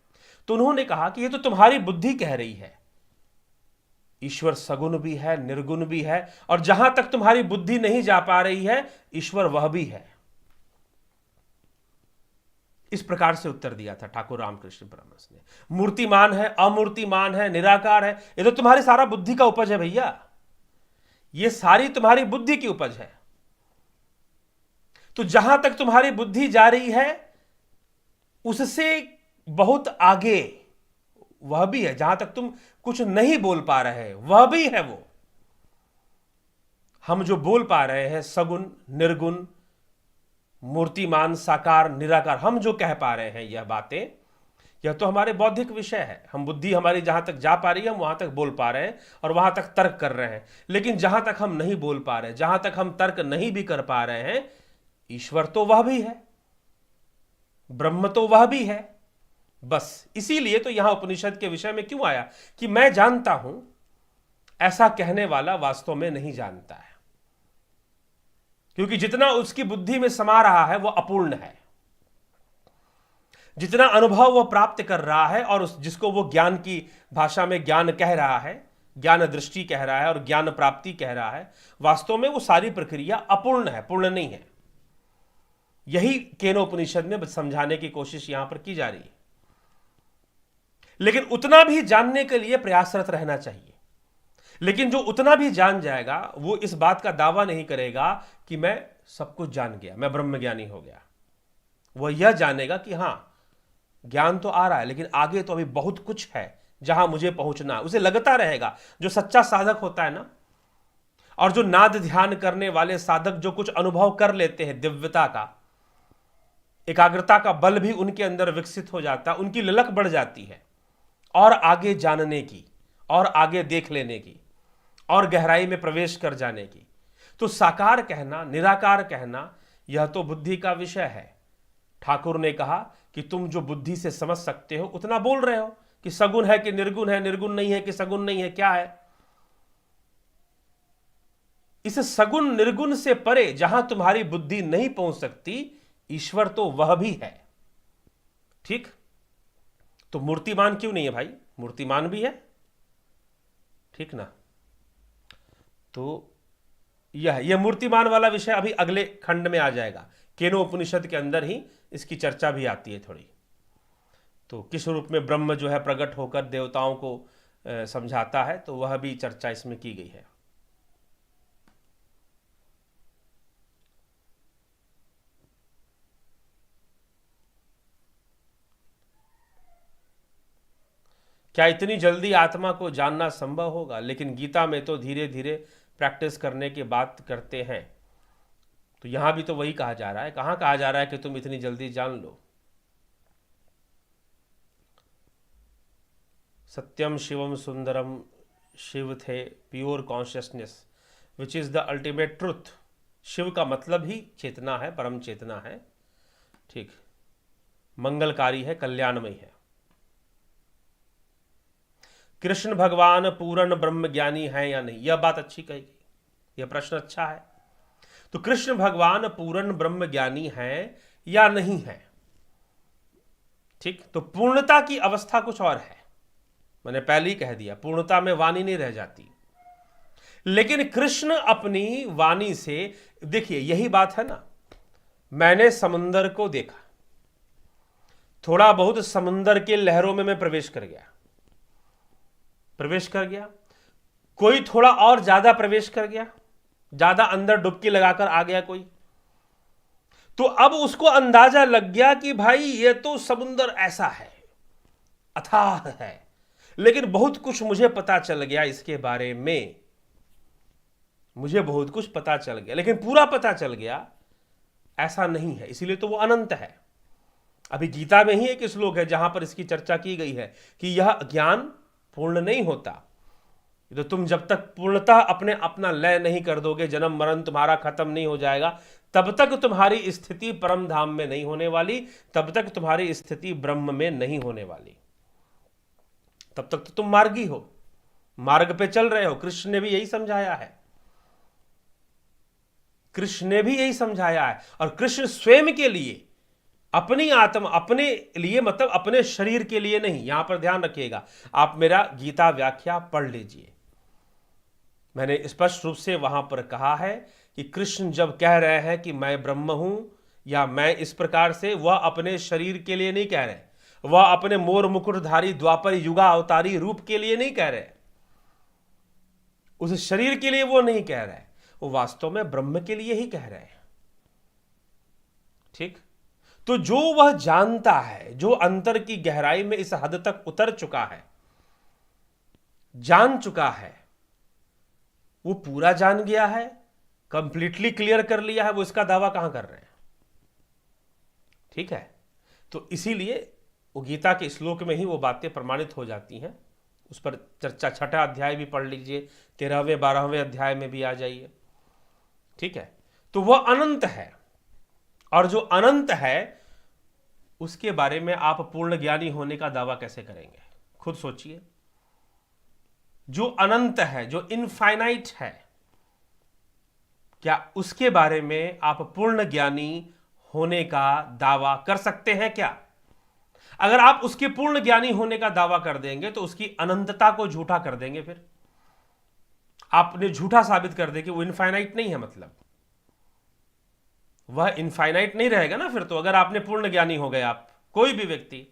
तो उन्होंने कहा कि यह तो तुम्हारी बुद्धि कह रही है। ईश्वर सगुण भी है, निर्गुण भी है, और जहां तक तुम्हारी बुद्धि नहीं जा पा रही है, ईश्वर वह भी है। इस प्रकार से उत्तर दिया था ठाकुर रामकृष्ण परमहंस ने। मूर्तिमान है, अमूर्तिमान है, निराकार है, ये तो तुम्हारी सारा बुद्धि का उपज है भैया। ये सारी तुम्हारी बुद्धि की उपज है। तो जहां तक तुम्हारी बुद्धि जा रही है उससे बहुत आगे वह भी है। जहां तक तुम कुछ नहीं बोल पा रहे वह भी है वो। हम जो बोल पा रहे हैं सगुण, निर्गुण, मूर्तिमान, साकार, निराकार, हम जो कह पा रहे हैं यह बातें, यह तो हमारे बौद्धिक विषय है। हम बुद्धि हमारी जहां तक जा पा रही है हम वहां तक बोल पा रहे हैं और वहां तक तर्क कर रहे हैं। लेकिन जहां तक हम नहीं बोल पा रहे, जहां तक हम तर्क नहीं भी कर पा रहे हैं, ईश्वर तो वह भी है, ब्रह्म तो वह भी है। बस इसीलिए तो यहां उपनिषद के विषय में क्यों आया कि मैं जानता हूं, ऐसा कहने वाला वास्तव में नहीं जानता है। क्योंकि जितना उसकी बुद्धि में समा रहा है वह अपूर्ण है। जितना अनुभव वह प्राप्त कर रहा है और जिसको वो ज्ञान की भाषा में ज्ञान कह रहा है, ज्ञान दृष्टि कह रहा है और ज्ञान प्राप्ति कह रहा है, वास्तव में वो सारी प्रक्रिया अपूर्ण है, पूर्ण नहीं है। यही केनोपनिषद में समझाने की कोशिश यहां पर की जा रही है। लेकिन उतना भी जानने के लिए प्रयासरत रहना चाहिए। लेकिन जो उतना भी जान जाएगा वो इस बात का दावा नहीं करेगा कि मैं सब कुछ जान गया, मैं ब्रह्मज्ञानी हो गया। वह यह जानेगा कि हां, ज्ञान तो आ रहा है लेकिन आगे तो अभी बहुत कुछ है जहां मुझे पहुंचना है। उसे लगता रहेगा, जो सच्चा साधक होता है ना, और जो नाद ध्यान करने वाले साधक जो कुछ अनुभव कर लेते हैं दिव्यता का, एकाग्रता का बल भी उनके अंदर विकसित हो जाता है, उनकी ललक बढ़ जाती है और आगे जानने की, और आगे देख लेने की, और गहराई में प्रवेश कर जाने की। तो साकार कहना, निराकार कहना, यह तो बुद्धि का विषय है। ठाकुर ने कहा कि तुम जो बुद्धि से समझ सकते हो उतना बोल रहे हो कि सगुण है कि निर्गुण है, निर्गुण नहीं है कि सगुण नहीं है, क्या है। इस सगुण निर्गुण से परे जहां तुम्हारी बुद्धि नहीं पहुंच सकती, ईश्वर तो वह भी है। ठीक, तो मूर्तिमान क्यों नहीं है भाई? मूर्तिमान भी है, ठीक ना। तो यह मूर्तिमान वाला विषय अभी अगले खंड में आ जाएगा। केनो उपनिषद के अंदर ही इसकी चर्चा भी आती है थोड़ी। तो किस रूप में ब्रह्म जो है प्रकट होकर देवताओं को समझाता है, तो वह भी चर्चा इसमें की गई है। क्या इतनी जल्दी आत्मा को जानना संभव होगा? लेकिन गीता में तो धीरे धीरे प्रैक्टिस करने की बात करते हैं। तो यहां भी तो वही कहा जा रहा है। कहां कहा जा रहा है कि तुम इतनी जल्दी जान लो? सत्यम शिवम सुंदरम, शिव थे pure consciousness which is the ultimate truth. Shiva का मतलब ही चेतना है, परम चेतना है। ठीक, मंगलकारी है, कल्याणमय है। कृष्ण भगवान पूर्ण ब्रह्म ज्ञानी है या नहीं, यह बात अच्छी कही गई, यह प्रश्न अच्छा है। तो कृष्ण भगवान पूर्ण ब्रह्म ज्ञानी है या नहीं है? ठीक, तो पूर्णता की अवस्था कुछ और है। मैंने पहले ही कह दिया, पूर्णता में वाणी नहीं रह जाती। लेकिन कृष्ण अपनी वाणी से, देखिए यही बात है ना, मैंने समुंदर को देखा, थोड़ा बहुत समुंदर के लहरों में मैं प्रवेश कर गया, कोई थोड़ा और ज्यादा प्रवेश कर गया, ज्यादा अंदर डुबकी लगाकर आ गया कोई, तो अब उसको अंदाजा लग गया कि भाई ये तो समुंदर ऐसा है, अथाह है। लेकिन बहुत कुछ मुझे पता चल गया इसके बारे में, मुझे बहुत कुछ पता चल गया, लेकिन पूरा पता चल गया ऐसा नहीं है, इसीलिए तो वो अनंत है। अभी गीता में ही एक श्लोक है जहां पर इसकी चर्चा की गई है कि यह ज्ञान पूर्ण नहीं होता। तो तुम जब तक पूर्णतः अपना लय नहीं कर दोगे, जन्म मरण तुम्हारा खत्म नहीं हो जाएगा, तब तक तुम्हारी स्थिति परम धाम में नहीं होने वाली, तब तक तुम्हारी स्थिति ब्रह्म में नहीं होने वाली। तब तक तो तुम मार्गी हो, मार्ग पे चल रहे हो। कृष्ण ने भी यही समझाया है, कृष्ण ने भी यही समझाया है। और कृष्ण स्वयं के लिए, अपनी आत्मा, अपने लिए मतलब अपने शरीर के लिए नहीं। यहां पर ध्यान रखिएगा, आप मेरा गीता व्याख्या पढ़ लीजिए। मैंने स्पष्ट रूप से वहां पर कहा है कि कृष्ण जब कह रहे हैं कि मैं ब्रह्म हूं या मैं इस प्रकार से, वह अपने शरीर के लिए नहीं कह रहे, वह अपने मोर मुकुटधारी द्वापर युगा अवतारी रूप के लिए नहीं कह रहे, उस शरीर के लिए वो नहीं कह रहे, वो वास्तव में ब्रह्म के लिए ही कह रहे हैं। ठीक। तो जो वह जानता है, जो अंतर की गहराई में इस हद तक उतर चुका है, जान चुका है, वो पूरा जान गया है, कंप्लीटली क्लियर कर लिया है, वो इसका दावा कहां कर रहे हैं? ठीक है। तो इसीलिए वो गीता के श्लोक में ही वो बातें प्रमाणित हो जाती हैं। उस पर चर्चा 6ठा अध्याय भी पढ़ लीजिए, 13वें 12वें अध्याय में भी आ जाइए। ठीक है। तो वह अनंत है, और जो अनंत है उसके बारे में आप पूर्ण ज्ञानी होने का दावा कैसे करेंगे? खुद सोचिए। जो अनंत है, जो इनफाइनाइट है, क्या उसके बारे में आप पूर्ण ज्ञानी होने का दावा कर सकते हैं क्या? अगर आप उसके पूर्ण ज्ञानी होने का दावा कर देंगे तो उसकी अनंतता को झूठा कर देंगे। फिर आपने झूठा साबित कर दे कि वो इनफाइनाइट नहीं है, मतलब वह इनफाइनाइट नहीं रहेगा ना फिर तो। अगर आपने पूर्ण ज्ञानी हो गए, आप कोई भी व्यक्ति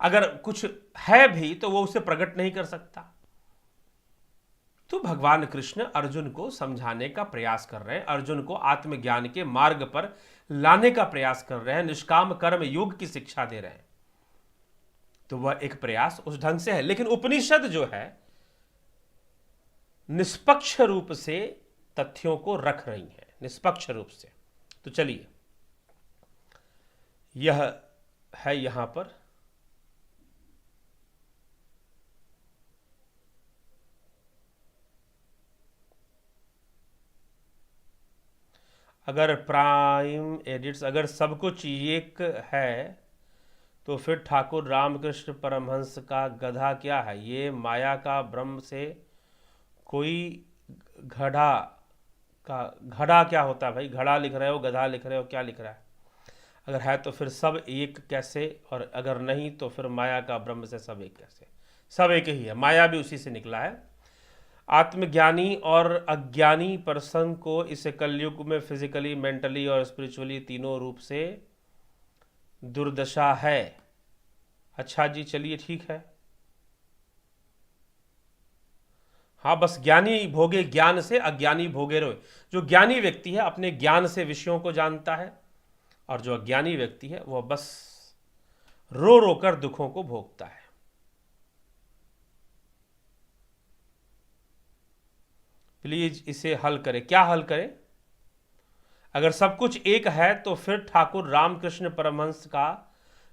अगर कुछ है भी तो वो उसे प्रकट नहीं कर सकता। तो भगवान कृष्ण अर्जुन को समझाने का प्रयास कर रहे हैं, अर्जुन को आत्मज्ञान के मार्ग पर लाने का प्रयास कर रहे हैं, निष्काम कर्म योग की शिक्षा दे रहे हैं। तो वह एक प्रयास उस ढंग से है। लेकिन उपनिषद जो है निष्पक्ष रूप से तथ्यों को रख रही है, निष्पक्ष रूप से। तो चलिए, यह है यहां पर अगर प्राइम एडिट्स, अगर सब कुछ एक है तो फिर ठाकुर रामकृष्ण परमहंस का गधा क्या है? ये माया का ब्रह्म से कोई घड़ा का, घड़ा क्या होता है भाई? घड़ा लिख रहे हो, गधा लिख रहे हो, क्या लिख रहा है? अगर है तो फिर सब एक कैसे? और अगर नहीं तो फिर माया का ब्रह्म से सब एक कैसे? सब एक ही है, माया भी उसी से निकला है। आत्मज्ञानी और अज्ञानी पर्सन को इस कलयुग में फिजिकली, मेंटली और स्पिरिचुअली तीनों रूप से दुर्दशा है। अच्छा जी, चलिए ठीक है। हाँ, बस ज्ञानी भोगे ज्ञान से, अज्ञानी भोगे रोए। जो ज्ञानी व्यक्ति है अपने ज्ञान से विषयों को जानता है, और जो अज्ञानी व्यक्ति है वह बस रो रो कर दुखों को भोगता है। प्लीज इसे हल करें। क्या हल करें? अगर सब कुछ एक है तो फिर ठाकुर रामकृष्ण परमहंस का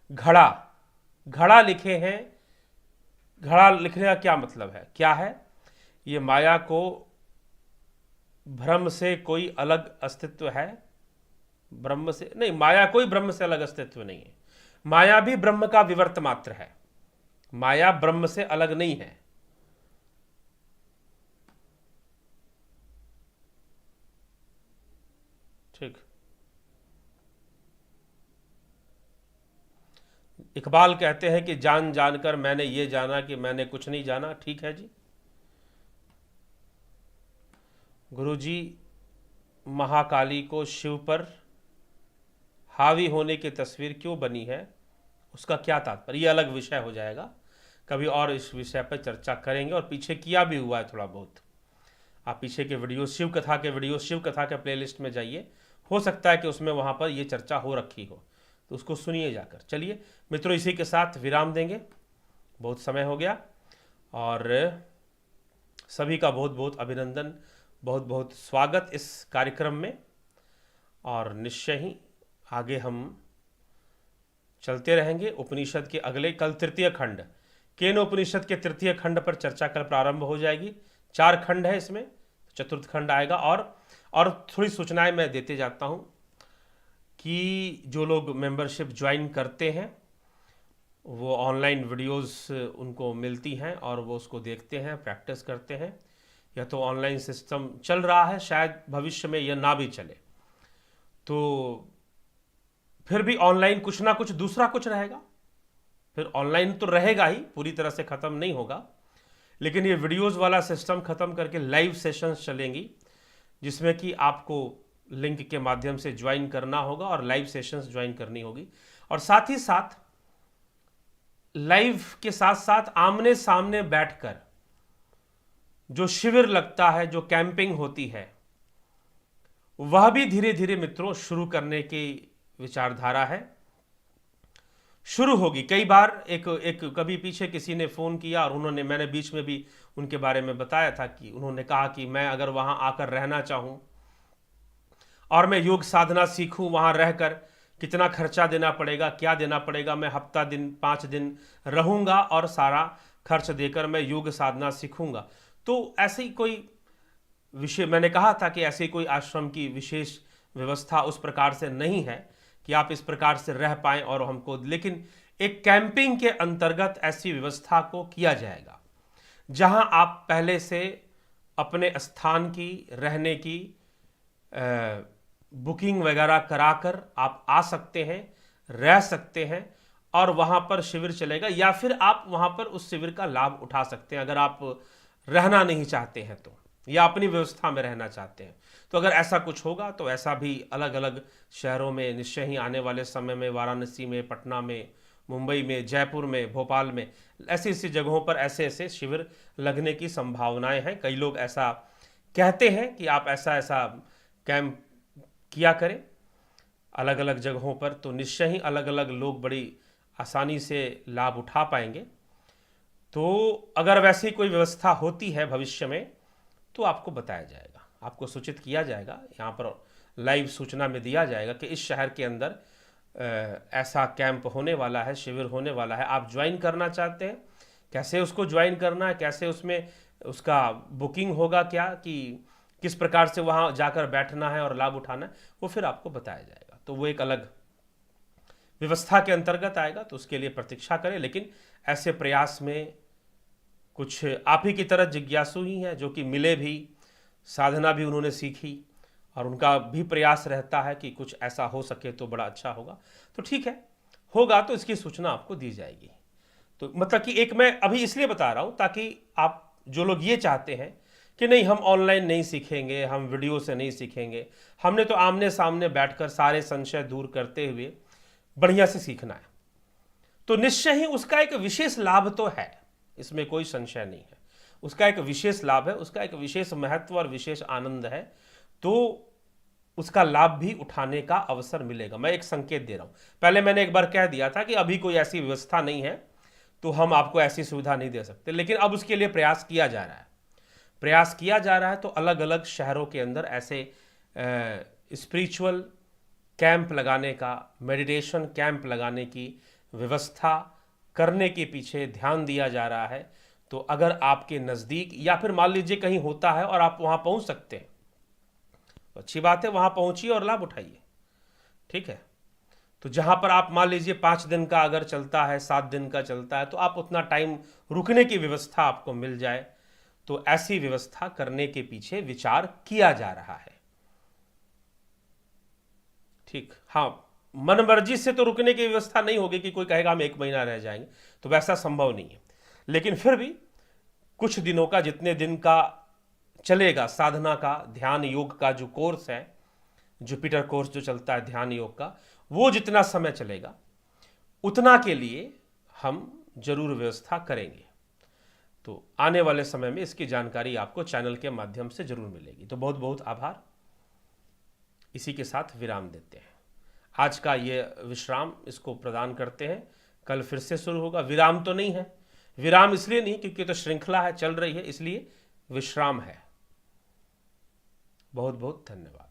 घड़ा, घड़ा लिखे हैं। घड़ा लिखने का क्या मतलब है? क्या है ये? माया को भ्रम से कोई अलग अस्तित्व है? ब्रह्म से नहीं, माया कोई ब्रह्म से अलग अस्तित्व नहीं है। माया भी ब्रह्म का विवर्त मात्र है, माया ब्रह्म से अलग नहीं है। ठीक। इकबाल कहते हैं कि जान जानकर मैंने ये जाना कि मैंने कुछ नहीं जाना। ठीक है जी। गुरुजी, महाकाली को शिव पर हावी होने की तस्वीर क्यों बनी है, उसका क्या तात्पर्य? ये अलग विषय हो जाएगा, कभी और इस विषय पर चर्चा करेंगे। और पीछे किया भी हुआ है थोड़ा बहुत। आप पीछे के वीडियो, शिव कथा के वीडियो, शिव कथा के प्लेलिस्ट में जाइए, हो सकता है कि उसमें वहाँ पर ये चर्चा हो रखी हो, तो उसको सुनिए जाकर। चलिए मित्रों, इसी के साथ विराम देंगे, बहुत समय हो गया। और सभी का बहुत बहुत अभिनंदन, बहुत बहुत स्वागत इस कार्यक्रम में। और निश्चय ही आगे हम चलते रहेंगे। उपनिषद के अगले कल तृतीय खंड केन उपनिषद के तृतीय खंड पर चर्चा कल प्रारंभ हो जाएगी। 4 खंड है इसमें, चतुर्थ खंड आएगा। और थोड़ी सूचनाएं मैं देते जाता हूं कि जो लोग मेंबरशिप ज्वाइन करते हैं वो ऑनलाइन वीडियोस उनको मिलती हैं और वो उसको देखते हैं, प्रैक्टिस करते हैं। या तो ऑनलाइन सिस्टम चल रहा है, शायद भविष्य में यह ना भी चले, तो फिर भी ऑनलाइन कुछ ना कुछ दूसरा कुछ रहेगा। फिर ऑनलाइन तो रहेगा ही, पूरी तरह से ख़त्म नहीं होगा, लेकिन ये वीडियोस वाला सिस्टम ख़त्म करके लाइव सेशंस चलेंगी, जिसमें कि आपको लिंक के माध्यम से ज्वाइन करना होगा और लाइव सेशंस ज्वाइन करनी होगी। और साथ ही साथ लाइव के साथ साथ आमने सामने बैठकर जो शिविर लगता है, जो कैंपिंग होती है, वह भी धीरे धीरे मित्रों शुरू करने की विचारधारा है, शुरू होगी। कई बार एक कभी पीछे किसी ने फ़ोन किया और मैंने बीच में भी उनके बारे में बताया था कि उन्होंने कहा कि मैं अगर वहाँ आकर रहना चाहूँ और मैं योग साधना सीखूँ, वहाँ रहकर कितना खर्चा देना पड़ेगा, क्या देना पड़ेगा, मैं हफ्ता दिन 5 दिन रहूँगा और सारा खर्च देकर मैं योग साधना सीखूँगा। तो ऐसे ही कोई विषय, मैंने कहा था कि ऐसे कोई आश्रम की विशेष व्यवस्था उस प्रकार से नहीं है कि आप इस प्रकार से रह पाएँ और हमको, लेकिन एक कैंपिंग के अंतर्गत ऐसी व्यवस्था को किया जाएगा जहां आप पहले से अपने स्थान की, रहने की बुकिंग वगैरह कराकर आप आ सकते हैं, रह सकते हैं और वहां पर शिविर चलेगा, या फिर आप वहां पर उस शिविर का लाभ उठा सकते हैं अगर आप रहना नहीं चाहते हैं तो, या अपनी व्यवस्था में रहना चाहते हैं तो। अगर ऐसा कुछ होगा तो ऐसा भी अलग अलग शहरों में निश्चय ही आने वाले समय में, वाराणसी में, पटना में, मुंबई में, जयपुर में, भोपाल में, ऐसी ऐसी जगहों पर ऐसे ऐसे शिविर लगने की संभावनाएं हैं। कई लोग ऐसा कहते हैं कि आप ऐसा ऐसा कैंप किया करें अलग अलग जगहों पर, तो निश्चय ही अलग अलग लोग बड़ी आसानी से लाभ उठा पाएंगे। तो अगर वैसी कोई व्यवस्था होती है भविष्य में तो आपको बताया जाएगा, आपको सूचित किया जाएगा, यहाँ पर लाइव सूचना में दिया जाएगा कि इस शहर के अंदर ऐसा कैंप होने वाला है, शिविर होने वाला है, आप ज्वाइन करना चाहते हैं, कैसे उसको ज्वाइन करना है, कैसे उसमें उसका बुकिंग होगा, क्या कि किस प्रकार से वहाँ जाकर बैठना है और लाभ उठाना है, वो फिर आपको बताया जाएगा। तो वो एक अलग व्यवस्था के अंतर्गत आएगा, तो उसके लिए प्रतीक्षा करें। लेकिन ऐसे प्रयास में कुछ आप ही की तरह जिज्ञासु ही हैं जो कि मिले भी, साधना भी उन्होंने सीखी और उनका भी प्रयास रहता है कि कुछ ऐसा हो सके तो बड़ा अच्छा होगा। तो ठीक है, होगा तो इसकी सूचना आपको दी जाएगी। तो मतलब कि एक मैं अभी इसलिए बता रहा हूँ ताकि आप जो लोग ये चाहते हैं कि नहीं हम ऑनलाइन नहीं सीखेंगे, हम वीडियो से नहीं सीखेंगे, हमने तो आमने सामने बैठकर सारे संशय दूर करते हुए बढ़िया से सीखना है, तो निश्चय ही उसका एक विशेष लाभ तो है, इसमें कोई संशय नहीं है। उसका एक विशेष लाभ है, उसका एक विशेष महत्व और विशेष आनंद है, तो उसका लाभ भी उठाने का अवसर मिलेगा। मैं एक संकेत दे रहा हूं, पहले मैंने एक बार कह दिया था कि अभी कोई ऐसी व्यवस्था नहीं है तो हम आपको ऐसी सुविधा नहीं दे सकते, लेकिन अब उसके लिए प्रयास किया जा रहा है, प्रयास किया जा रहा है। तो अलग अलग शहरों के अंदर ऐसे स्पिरिचुअल कैंप लगाने का, मेडिटेशन कैंप लगाने की व्यवस्था करने के पीछे ध्यान दिया जा रहा है। तो अगर आपके नज़दीक या फिर मान लीजिए कहीं होता है और आप वहाँ पहुँच सकते हैं, तो अच्छी बात है, वहाँ पहुँचिए और लाभ उठाइए, ठीक है। तो जहाँ पर आप मान लीजिए 5 दिन का अगर चलता है, 7 दिन का चलता है, तो आप उतना टाइम रुकने की व्यवस्था आपको मिल जाए, तो ऐसी व्यवस्था करने के पीछे विचार किया जा रहा है, ठीक। हाँ, मन मर्जी से तो रुकने की व्यवस्था नहीं होगी कि कोई कहेगा हम 1 महीना रह जाएंगे, तो वैसा संभव नहीं है। लेकिन फिर भी कुछ दिनों का, जितने दिन का चलेगा साधना का, ध्यान योग का जो कोर्स है, जुपिटर कोर्स जो चलता है ध्यान योग का, वो जितना समय चलेगा उतना के लिए हम जरूर व्यवस्था करेंगे। तो आने वाले समय में इसकी जानकारी आपको चैनल के माध्यम से जरूर मिलेगी। तो बहुत बहुत आभार। इसी के साथ विराम देते हैं। आज का ये विश्राम इसको प्रदान करते हैं, कल फिर से शुरू होगा। विराम तो नहीं है, विराम इसलिए नहीं क्योंकि तो श्रृंखला है, चल रही है, इसलिए विश्राम है। बहुत बहुत धन्यवाद।